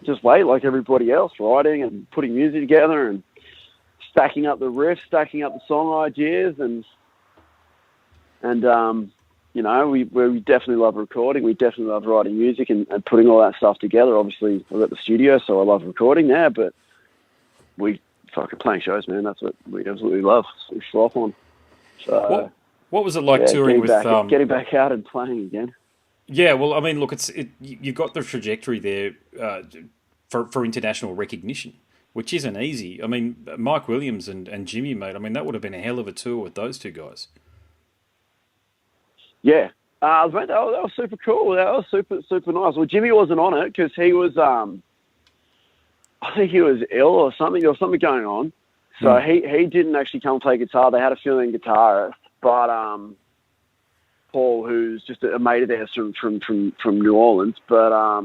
just wait like everybody else, writing and putting music together and stacking up the riffs, stacking up the song ideas, and we definitely love recording. We definitely love writing music and putting all that stuff together. Obviously, we're at the studio, so I love recording there, but we fucking playing shows, man. That's what we absolutely love. We flop on. So, what was it like touring getting back out and playing again? Yeah, well, I mean, look, you got the trajectory there for international recognition, which isn't easy. I mean, Mike Williams and Jimmy, mate. I mean, that would have been a hell of a tour with those two guys. Yeah, mate, that was super cool. That was super nice. Well, Jimmy wasn't on it because he was. I think he was ill or something. There was something going on. So he didn't actually come play guitar. They had a fill-in guitarist. But Paul, who's just a mate of theirs from New Orleans. But,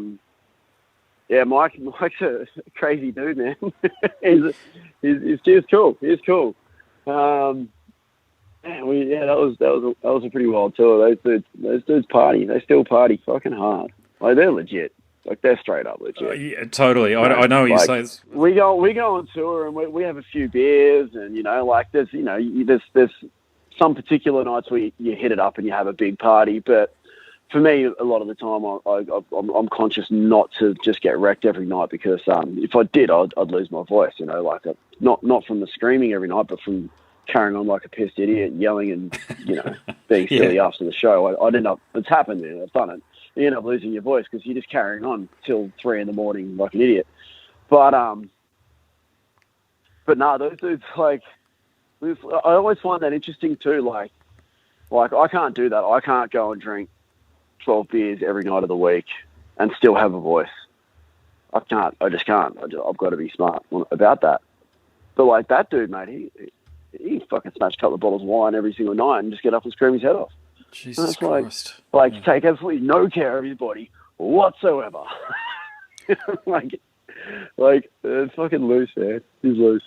Mike's a crazy dude, man. he's just cool. He's cool. That was a pretty wild tour. Those dudes party. They still party fucking hard. Like, they're legit. Like, they're straight up legit. Yeah, totally. I know what you're saying. We go on tour and we have a few beers, and there's some particular nights where you hit it up and you have a big party. But for me, a lot of the time, I'm conscious not to just get wrecked every night, because if I did, I'd lose my voice. You know, like not from the screaming every night, but from carrying on like a pissed idiot, yelling and, you know, being silly after the show. I'd end up, it's happened, man, I've done it. You end up losing your voice because you're just carrying on till 3 a.m. like an idiot. But no, those dudes, like, I always find that interesting too. Like I can't do that. I can't go and drink 12 beers every night of the week and still have a voice. I can't. I just can't. I've got to be smart about that. But like that dude, mate, he fucking smashed a couple of bottles of wine every single night and just get up and scream his head off. Jesus Christ. Take absolutely no care of his body whatsoever. like it's fucking loose, man. He's loose.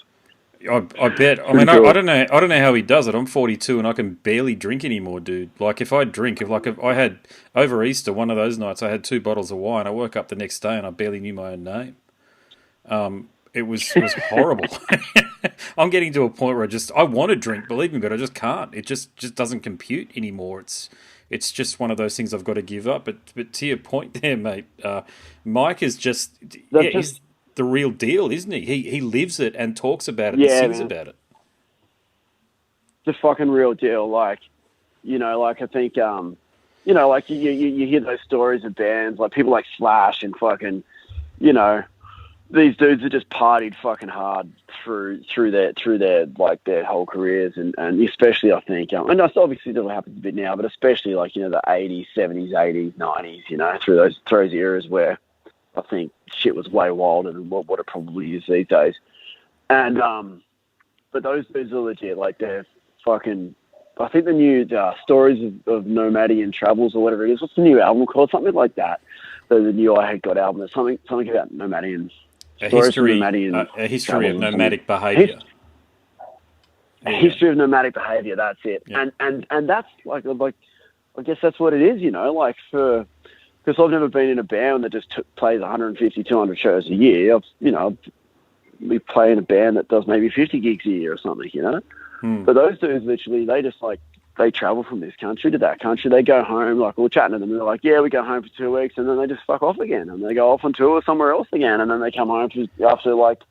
I bet. I mean, cool. I don't know how he does it. I'm 42 and I can barely drink anymore, dude. Like if I drink, if I had over Easter, one of those nights, I had 2 bottles of wine. I woke up the next day and I barely knew my own name. It was horrible. I'm getting to a point where I want to drink, believe me, but I just can't. It just doesn't compute anymore. It's just one of those things I've got to give up. But to your point there, mate, Mike is he's the real deal, isn't he? He lives it and talks about it and sings about it. The fucking real deal. Like, you know, like I think, you know, like you hear those stories of bands, like people like Slash and fucking, you know, these dudes are just partied fucking hard through their like their whole careers, and especially I think, and that's obviously still happens a bit now, but especially like, you know, the 80s, 70s, 80s, 90s, you know, through those eras where I think shit was way wilder than what it probably is these days. And but those dudes are legit. Like they're fucking. I think the new Stories of Nomadian Travels or whatever it is. What's the new album called? Something like that. The new I Had Got album. There's something about Nomadian. A history of nomadic behaviour. A history of nomadic behaviour. That's it. Yeah. And that's like I guess that's what it is. You know, like because I've never been in a band that just plays 150, 200 shows a year. We play in a band that does maybe 50 gigs a year or something. You know. But those dudes literally, they travel from this country to that country. They go home, like we're chatting to them, and they're like, yeah, we go home for 2 weeks, and then they just fuck off again, and they go off on tour somewhere else again, and then they come home after like,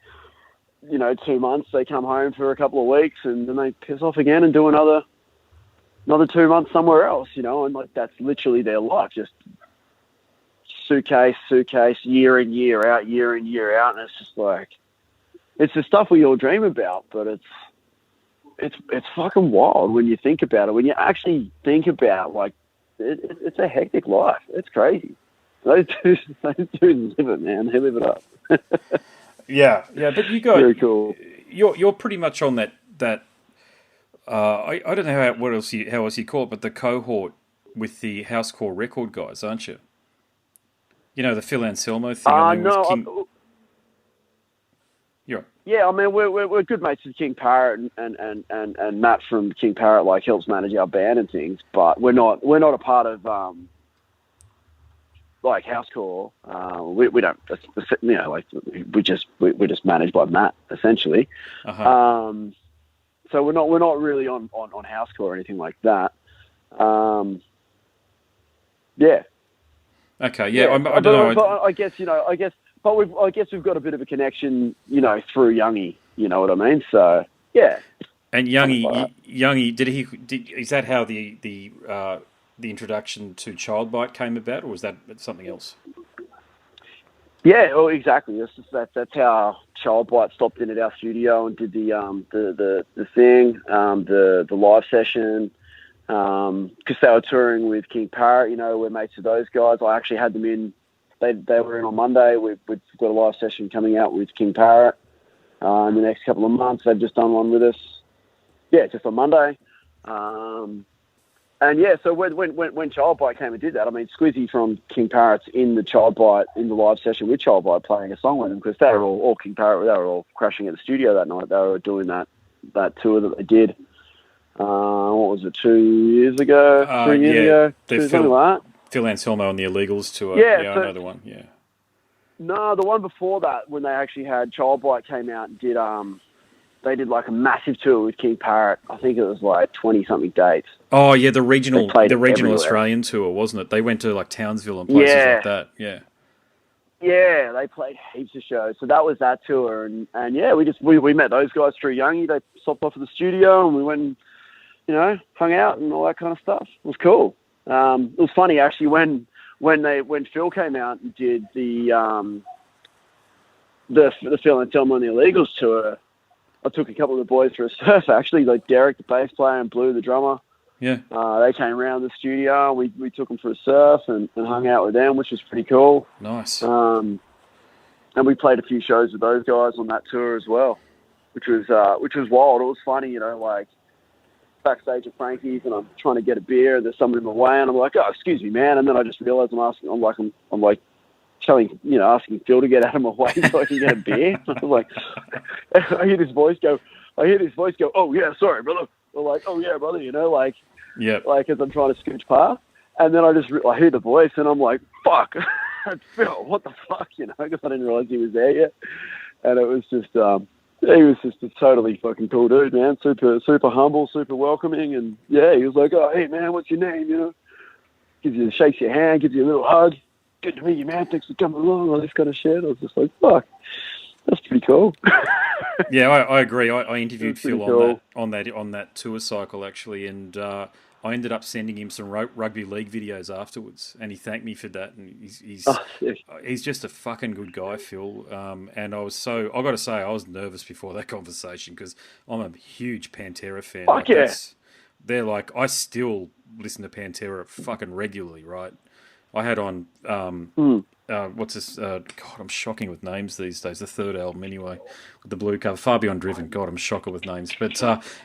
you know, 2 months. They come home for a couple of weeks, and then they piss off again and do another 2 months somewhere else, you know, and like that's literally their life, just suitcase, year in, year out, and it's just like, it's the stuff we all dream about, but it's fucking wild when you think about it. When you actually think about, like, it's a hectic life. It's crazy. Those dudes live it, man. They live it up. yeah. But you got very cool. You're pretty much on that. I don't know how else you call it, but the cohort with the housecore record guys, aren't you? You know, the Phil Anselmo thing. No. Yeah, I mean we're good mates with King Parrot, and Matt from King Parrot like helps manage our band and things, but we're not a part of like housecore. We don't, you know, like we're just managed by Matt essentially. Uh-huh. So we're not really on housecore or anything like that. Yeah. Okay. Yeah. I don't know. But I guess, you know, But I guess we've got a bit of a connection, you know, through Youngie. You know what I mean? So yeah. And Youngie, is that how the introduction to Child Bite came about, or was that something else? Yeah, well, exactly. That's how Child Bite stopped in at our studio and did the thing, the live session. Because they were touring with King Parrot. You know, we're mates with those guys. I actually had them in. They were in on Monday. We've got a live session coming out with King Parrot in the next couple of months. They've just done one with us. Yeah, just on Monday. And yeah, so when Child Bite came and did that, I mean, Squizzy from King Parrot's in the Child Bite, in the live session with Child Bite playing a song with them, because they were all King Parrot, they were all crashing at the studio that night. They were doing that tour that they did. What was it, 2 years ago? 3 years ago? Something like that. Phil Anselmo on the Illegals tour. Yeah, I know the one. Yeah. No, the one before that, when they actually had Child Bite came out and did they did like a massive tour with King Parrot. I think it was like 20-something dates. Oh yeah, the regional everywhere. Australian tour, wasn't it? They went to like Townsville and places like that. Yeah. Yeah, they played heaps of shows. So that was that tour, and yeah, we met those guys through Youngie. They stopped off at the studio, and we went and, you know, hung out and all that kind of stuff. It was cool. It was funny actually when Phil came out and did the Phil and Thelma and the Illegals tour. I took a couple of the boys for a surf actually, like Derek, the bass player, and Blue, the drummer. Yeah. They came around the studio. We took them for a surf and hung out with them, which was pretty cool. Nice. And we played a few shows with those guys on that tour as well, which was wild. It was funny, you know, like backstage at Frankie's, and I'm trying to get a beer, and there's someone in my way, and I'm like, oh, excuse me, man. And then I just realized I'm asking Phil to get out of my way so I can get a beer. I was like, I hear this voice go, oh yeah, sorry, brother. Or like, oh yeah, brother, you know, like, yeah, like as I'm trying to scooch past, and then I hear the voice, and I'm like, fuck, Phil, what the fuck, you know, because I didn't realize he was there yet, and it was just, he was just a totally fucking cool dude, man, super humble, super welcoming, and yeah, he was like, oh hey man, what's your name, you know, shakes your hand, gives you a little hug, good to meet you, man, thanks for coming along, all this kind of shit. I was just like, fuck. That's pretty cool. Yeah, I agree. I interviewed Phil cool. on that tour cycle actually, and I ended up sending him some rugby league videos afterwards, and he thanked me for that. And he's just a fucking good guy, Phil. And I got to say, I was nervous before that conversation because I'm a huge Pantera fan. Fuck yeah. They're like, I still listen to Pantera fucking regularly, right? I had on what's this? God, I'm shocking with names these days. The third album, anyway, with the blue cover, Far Beyond Driven. God, I'm shocker with names. But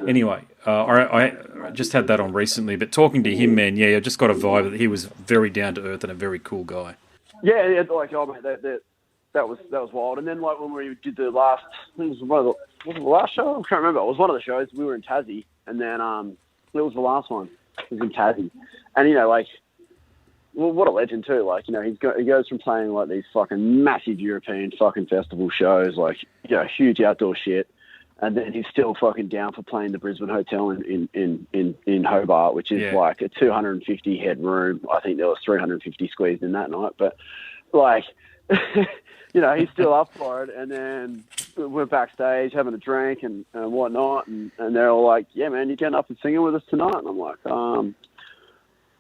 anyway, I just had that on recently. But talking to him, man, yeah, I just got a vibe that he was very down to earth and a very cool guy. Yeah, like oh man, that was wild. And then like when we did the last, I think it was was it the last show? I can't remember. It was one of the shows. We were in Tassie, and then it was the last one. It was in Tassie, and you know like. Well, what a legend too! Like, you know, he goes from playing like these fucking massive European fucking festival shows, like, you know, huge outdoor shit, and then he's still fucking down for playing the Brisbane Hotel in Hobart, which is like a 250 head room. I think there was 350 squeezed in that night, but like, you know, he's still up for it. And then we're backstage having a drink and whatnot, and they're all like, "Yeah, man, you getting up and singing with us tonight?" And I'm like,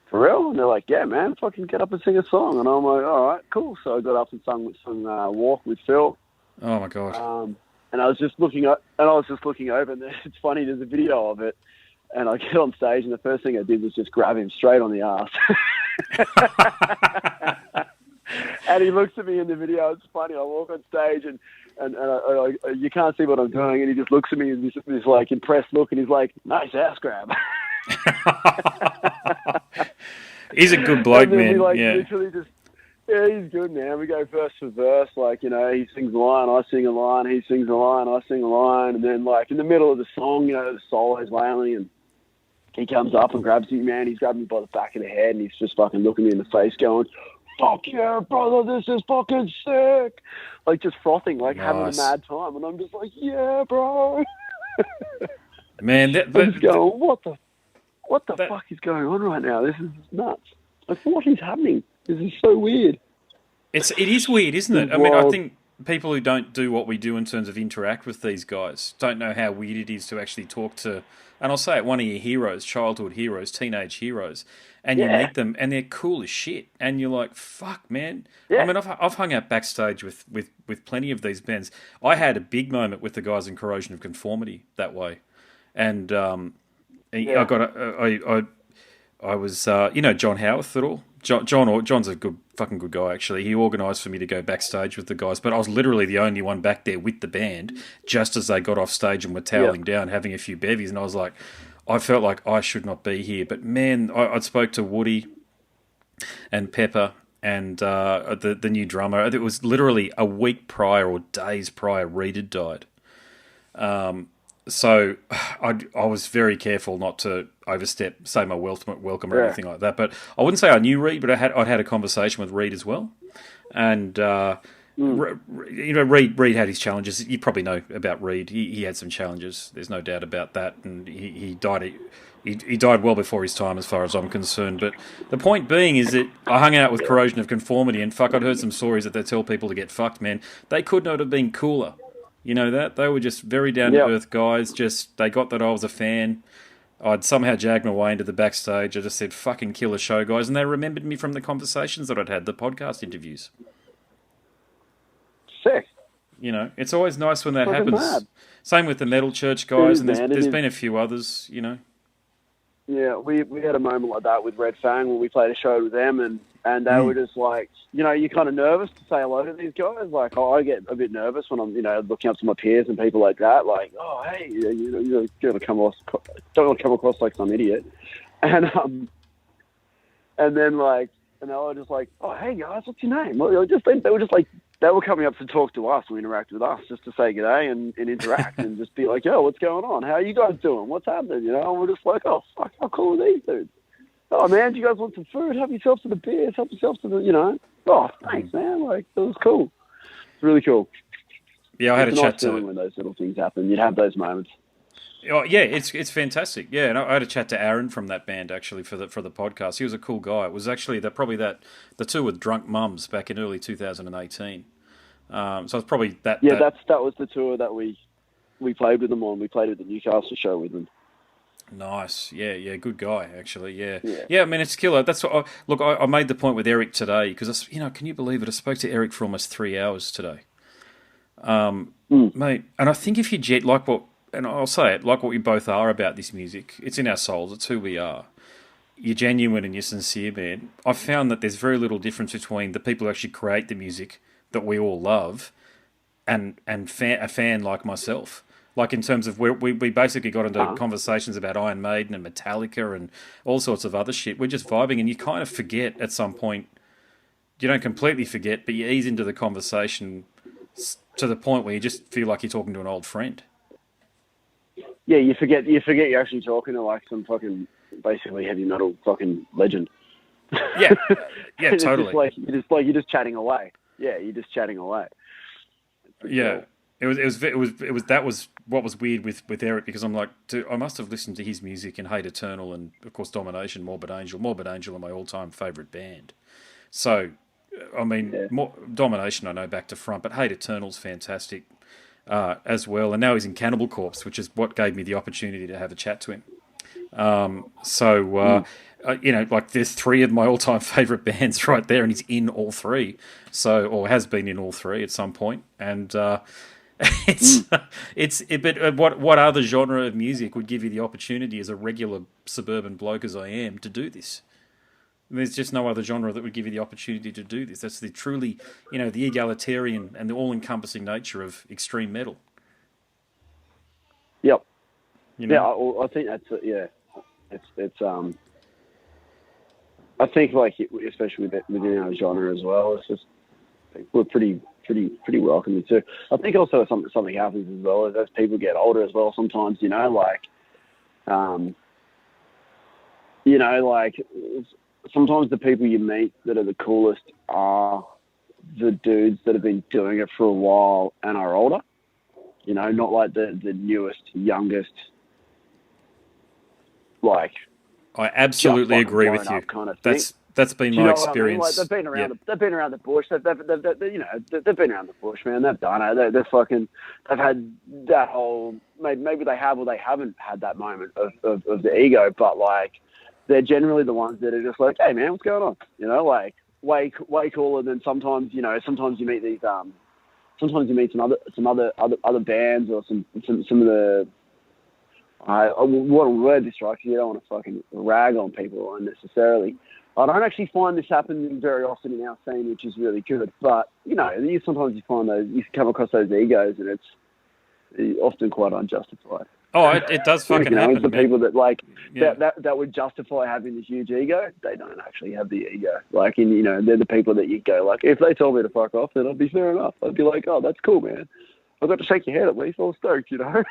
for real? And they're like, yeah, man, fucking get up and sing a song. And I'm like, all right, cool. So I got up and sung Walk with Phil. Oh my god. And I was just looking up, over, and it's funny. There's a video of it, and I get on stage, and the first thing I did was just grab him straight on the ass. And he looks at me in the video. It's funny. I walk on stage, and you can't see what I'm doing, and he just looks at me with this like impressed look, and he's like, nice ass grab. He's a good bloke, man. Literally just, yeah, he's good, man. We go verse for verse, like, you know, he sings a line, I sing a line, he sings a line, I sing a line, and then like in the middle of the song, you know, the solo's wailing, and he comes up and grabs me, man. He's grabbing me by the back of the head, and he's just fucking looking me in the face, going, "Fuck yeah, brother, this is fucking sick!" Like just frothing, like having a mad time, and I'm just like, "Yeah, bro." Man, I'm just going, what the fuck is going on right now? This is nuts. Like, what is happening? This is so weird. It is weird, isn't it? I mean, I think people who don't do what we do in terms of interact with these guys don't know how weird it is to actually talk to, and I'll say it, one of your heroes, childhood heroes, teenage heroes, and you meet them, and they're cool as shit, and you're like, fuck, man. Yeah. I mean, I've hung out backstage with plenty of these bands. I had a big moment with the guys in Corrosion of Conformity that way, and I was, you know, John Howarth at all. John's a fucking good guy, actually. He organised for me to go backstage with the guys, but I was literally the only one back there with the band just as they got off stage and were toweling down, having a few bevies, and I was like, I felt like I should not be here. But man, I spoke to Woody and Pepper and the new drummer. It was literally a week prior or days prior Reed had died. So I was very careful not to overstep, say my welcome or anything like that. But I wouldn't say I knew Reed, but I'd had a conversation with Reed as well. And Reed had his challenges. You probably know about Reed. He had some challenges. There's no doubt about that, and he died. He died well before his time, as far as I'm concerned. But the point being is that I hung out with Corrosion of Conformity, and I'd heard some stories that they tell people to get fucked, man. They could not have been cooler. You know that? They were just very down-to-earth guys. Just, they got that I was a fan. I'd somehow jagged my way into the backstage. I just said, fucking killer show, guys. And they remembered me from the conversations that I'd had, the podcast interviews. Sick. You know, it's always nice when that Fucking happens. mad. Same with the Metal Church guys, and Man, there's been a few others, you know. Yeah, we had a moment like that with Red Fang when we played a show with them, and they were just like, you know, you're kind of nervous to say hello to these guys. Like, I get a bit nervous when I'm, you know, looking up to my peers and people like that. Like, oh, hey, you know, you're going to don't want to come across like some idiot. And then like, and they were just like, oh, hey guys, what's your name? Well, they were just like, they were coming up to talk to us and interact with us, just to say g'day and interact and just be like, yo, what's going on? How are you guys doing? What's happening? You know, and we're just like, oh, fuck, how cool are these dudes? Oh, man, do you guys want some food? Help yourself to the beers. Help yourself to the, you know. Oh, thanks, man. Like, it was cool. It's really cool. Yeah, I had a chat to... when those little things happen. You'd have those moments. Oh, yeah, it's fantastic. Yeah, and I had a chat to Aaron from that band, actually, for the podcast. He was a cool guy. It was actually the tour with Drunk Mums back in early 2018. So it's probably that... Yeah, that was the tour that we played with them on. We played at the Newcastle show with them. Nice. Yeah, good guy, actually, yeah. I mean, it's killer. That's what I made the point with Eric today, because, you know, can you believe it? I spoke to Eric for almost 3 hours today. Mate, and I think if you and I'll say it, like what we both are about this music, it's in our souls, it's who we are. You're genuine and you're sincere, man. I've found that there's very little difference between the people who actually create the music that we all love and a fan like myself. Like, in terms of where we basically got into conversations about Iron Maiden and Metallica and all sorts of other shit. We're just vibing, and you kind of forget at some point. You don't completely forget, but you ease into the conversation to the point where you just feel like you're talking to an old friend. Yeah, you forget you're actually talking to like some fucking basically heavy metal fucking legend. Yeah, totally. You're just chatting away. Yeah, you're just chatting away. Yeah. Cool. It was that was what was weird with Eric, because I'm like, dude, I must have listened to his music and Hate Eternal and of course Domination, Morbid Angel. Morbid Angel are my all-time favourite band. So, I mean, Domination I know back to front, but Hate Eternal's fantastic as well. And now he's in Cannibal Corpse, which is what gave me the opportunity to have a chat to him. You know, like, there's three of my all-time favourite bands right there, and he's in all three, or has been in all three at some point. And but what other genre of music would give you the opportunity, as a regular suburban bloke as I am, to do this? There's just no other genre that would give you the opportunity to do this. That's the truly, you know, the egalitarian and the all-encompassing nature of extreme metal. Yep. You know? Yeah, I think that's it's I think, like, especially within our genre as well, it's just we're pretty welcoming too. I think also something happens as well as people get older as well. Sometimes, you know, like, sometimes the people you meet that are the coolest are the dudes that have been doing it for a while and are older. You know, not like the newest, youngest, like. I absolutely agree with you. Kind of that's been my experience. Like, they've been around. They've been around the bush. They've been around the bush, man. They've done it. They've had that whole. Maybe they have or they haven't had that moment of the ego, but like, they're generally the ones that are just like, hey man, what's going on? You know, like way cooler than sometimes. You know, sometimes you meet these. Sometimes you meet some other bands or some of the. What a word this, right? Because you don't want to fucking rag on people unnecessarily. I don't actually find this happening very often in our scene, which is really good. But, you know, sometimes you come across those egos, and it's often quite unjustified. Oh, it does fucking happen. It's the people that, like, that would justify having this huge ego, they don't actually have the ego. Like, you know, they're the people that you go, like, if they told me to fuck off, then I'd be fair enough. I'd be like, oh, that's cool, man. I got to shake your hand at least. I was stoked, you know?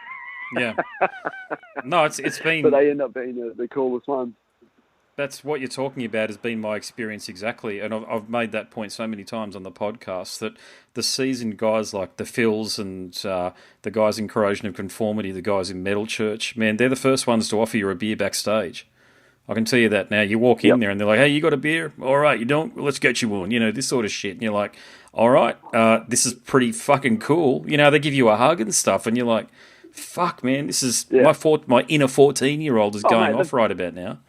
Yeah. No, it's been... But they end up being the coolest ones. That's what you're talking about has been my experience exactly, and I've made that point so many times on the podcast that the seasoned guys like the Phils and the guys in Corrosion of Conformity, the guys in Metal Church, man, they're the first ones to offer you a beer backstage. I can tell you that now. You walk in Yep. there and they're like, "Hey, you got a beer? All right, you don't? Well, let's get you one." This sort of shit. And you're like, "All right, this is pretty fucking cool." They give you a hug and stuff, and you're like, "Fuck, man, this is Yeah. my inner 14-year-old is Oh, going mate, off right about now."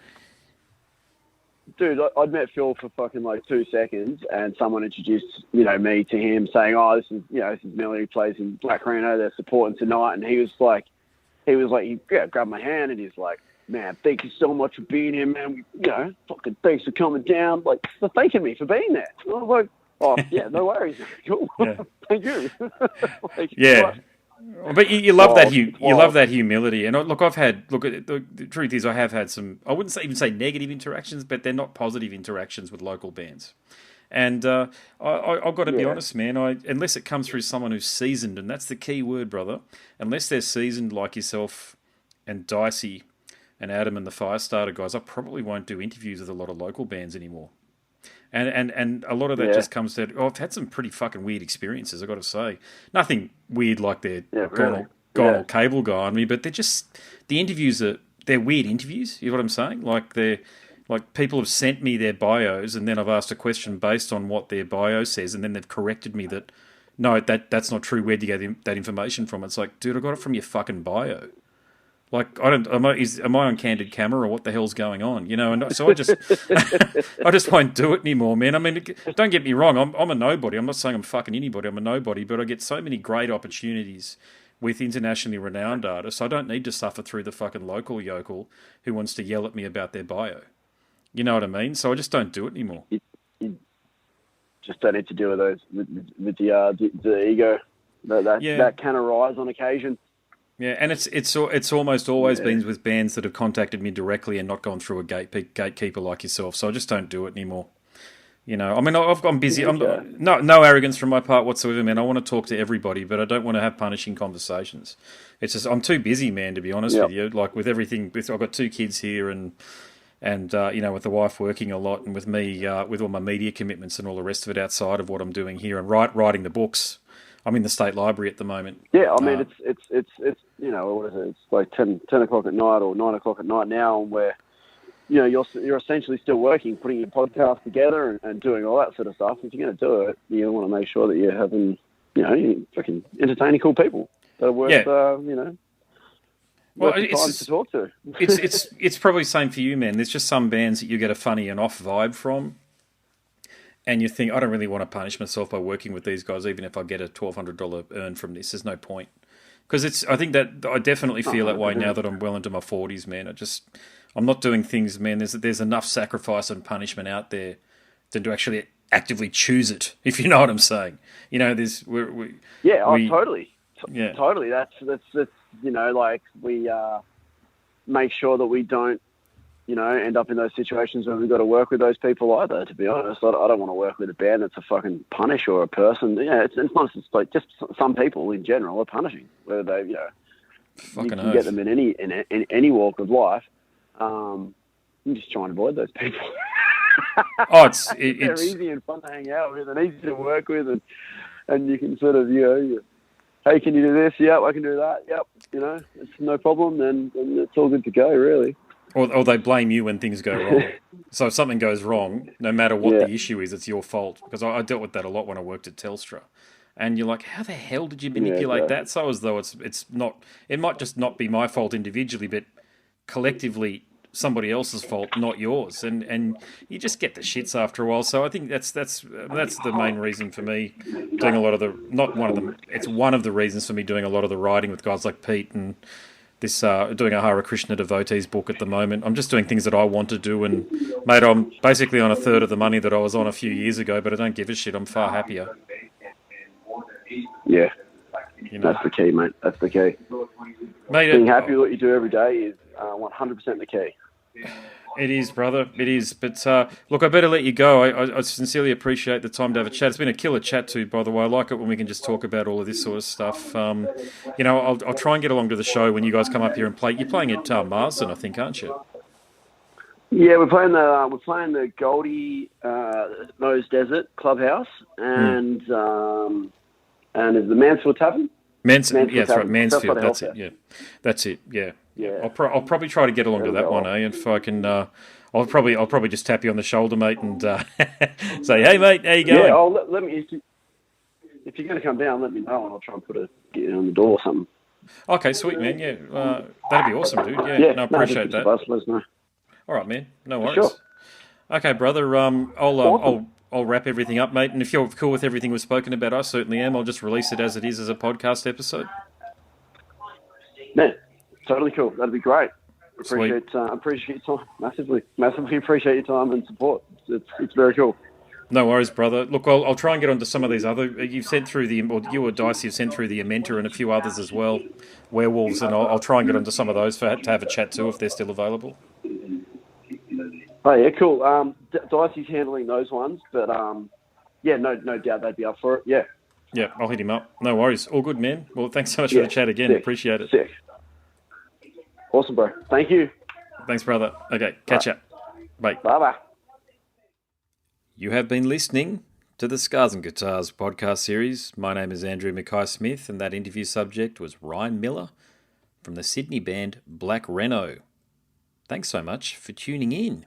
dude, I'd met Phil for fucking like 2 seconds, and someone introduced, me to him, saying, "Oh, this is Millie, who plays in Black Rheno. They're supporting tonight." And he grabbed my hand, and he's like, "Man, thank you so much for being here, man. Fucking thanks for coming down. Like, for thanking me for being there." And I was like, "Oh, yeah, no worries. Cool. Yeah. Thank you." Like, Yeah. what? But you love that Wild, you wild. love that humility, and look, the truth is I have had some, I wouldn't even say negative interactions, but they're not positive interactions with local bands, and I've got to be Yeah. honest, man. Unless it comes through someone who's seasoned, and that's the key word, brother. Unless they're seasoned like yourself and Dicey and Adam and the Firestarter guys, I probably won't do interviews with a lot of local bands anymore. And a lot of that Yeah. just comes to, I've had some pretty fucking weird experiences, I've got to say. Nothing weird like they're Yeah, gone, really. gone Yeah. all cable guy on me, but the interviews they're weird interviews, you know what I'm saying? Like people have sent me their bios and then I've asked a question based on what their bio says and then they've corrected me that, no, that's not true, where'd you get that information from? It's like, dude, I got it from your fucking bio. Like, am I on candid camera or what the hell's going on? And so I just I just won't do it anymore, man. I mean, don't get me wrong, I'm a nobody. I'm not saying I'm fucking anybody. I'm a nobody, but I get so many great opportunities with internationally renowned artists. I don't need to suffer through the fucking local yokel who wants to yell at me about their bio. You know what I mean? So I just don't do it anymore. You just don't need to deal with those with the ego that can arise on occasion. Yeah, and it's almost always been with bands that have contacted me directly and not gone through a gatekeeper like yourself. So I just don't do it anymore. I mean, I'm busy. Okay. No arrogance from my part whatsoever, man. I want to talk to everybody, but I don't want to have punishing conversations. It's just I'm too busy, man. To be honest with you, like with everything, I've got 2 kids here, and with the wife working a lot, and with me with all my media commitments and all the rest of it outside of what I'm doing here and writing the books. I'm in the State Library at the moment. Yeah, I mean, it's what is it? It's like 10 o'clock at night or 9 o'clock at night now, where you're essentially still working, putting your podcast together and doing all that sort of stuff. If you're going to do it, you want to make sure that you're having you fucking entertaining cool people that are worth worth the time to talk to. It's probably the same for you, man. There's just some bands that you get a funny and off vibe from. And you think, I don't really want to punish myself by working with these guys, even if I get a $1,200 earn from this. There's no point. Because I think that I definitely feel that way now that I'm well into my 40s, man. I'm not doing things, man. There's enough sacrifice and punishment out there than to actually actively choose it, if you know what I'm saying. Totally. Yeah. Totally. That's like we make sure that we don't, end up in those situations where we've got to work with those people either, to be honest. I don't want to work with a band that's a fucking punish or a person. It's not just like just some people in general are punishing, whether they, Fucking you can get them in any walk of life. I'm just trying to avoid those people. Oh, they're easy and fun to hang out with and easy to work with, and you can sort of, hey, can you do this? Yep, I can do that. Yep, it's no problem. Then it's all good to go, really. Or they blame you when things go wrong. So if something goes wrong, no matter what the issue is, it's your fault. Because I dealt with that a lot when I worked at Telstra. And you're like, how the hell did you manipulate that? So as though it's not, it might just not be my fault individually, but collectively somebody else's fault, not yours. And you just get the shits after a while. So I think that's the main reason for me doing a lot of it's one of the reasons for me doing a lot of the writing with guys like Pete and this doing a Hare Krishna devotees book at the moment. I'm just doing things that I want to do, and mate, I'm basically on a third of the money that I was on a few years ago, but I don't give a shit. I'm far happier. Yeah, that's the key, mate. That's the key. Mate, being happy with what you do every day is 100% the key. It is, brother. It is. But look, I better let you go. I sincerely appreciate the time to have a chat. It's been a killer chat too, by the way. I like it when we can just talk about all of this sort of stuff. I'll try and get along to the show when you guys come up here and play. You're playing at Marsden, I think, aren't you? Yeah, we're playing the Goldie Nose Desert Clubhouse and is the Mansfield Tavern. Mansfield, yeah, Mansfield that's right, Tavern, just outside Mansfield. the That's health it. there. Yeah, that's it. Yeah, yeah. Yeah, I'll probably try to get along to that'll that go one, well. eh? If I can, I'll probably just tap you on the shoulder, mate, and say, "Hey, mate, how you Yeah, going?" let me if you're going to come down, let me know and I'll try and get it on the door or something. Okay, sweet, man. Yeah, that'd be awesome, dude. Yeah, Yeah, no, no, just appreciate give us a that. buzz, let us know. All right, man. No For sure. worries. Okay, brother. Awesome. I'll wrap everything up, mate. And if you're cool with everything we've spoken about, I certainly am. I'll just release it as it is as a podcast episode. Man, totally cool. That'd be great. Sweet. Appreciate your time massively. Massively appreciate your time and support. It's very cool. No worries, brother. Look, I'll try and get onto some of these other. You've sent through or you or Dice, you've sent through the Amenta and a few others as well, werewolves, and I'll try and get onto some of those to have a chat too if they're still available. Oh yeah, cool. Dicey's handling those ones, but yeah, no doubt they'd be up for it. Yeah, Yeah, I'll hit him up. No worries. All good, man. Well, thanks so much for yeah, the chat again. sick, Appreciate it. sick, awesome, bro. Thank you. Thanks, brother. Okay, catch ya. Bye. Bye bye. You have been listening to the Scars and Guitars podcast series. My name is Andrew Mackay-Smith, and that interview subject was Ryan Miller from the Sydney band Black Rheno. Thanks so much for tuning in.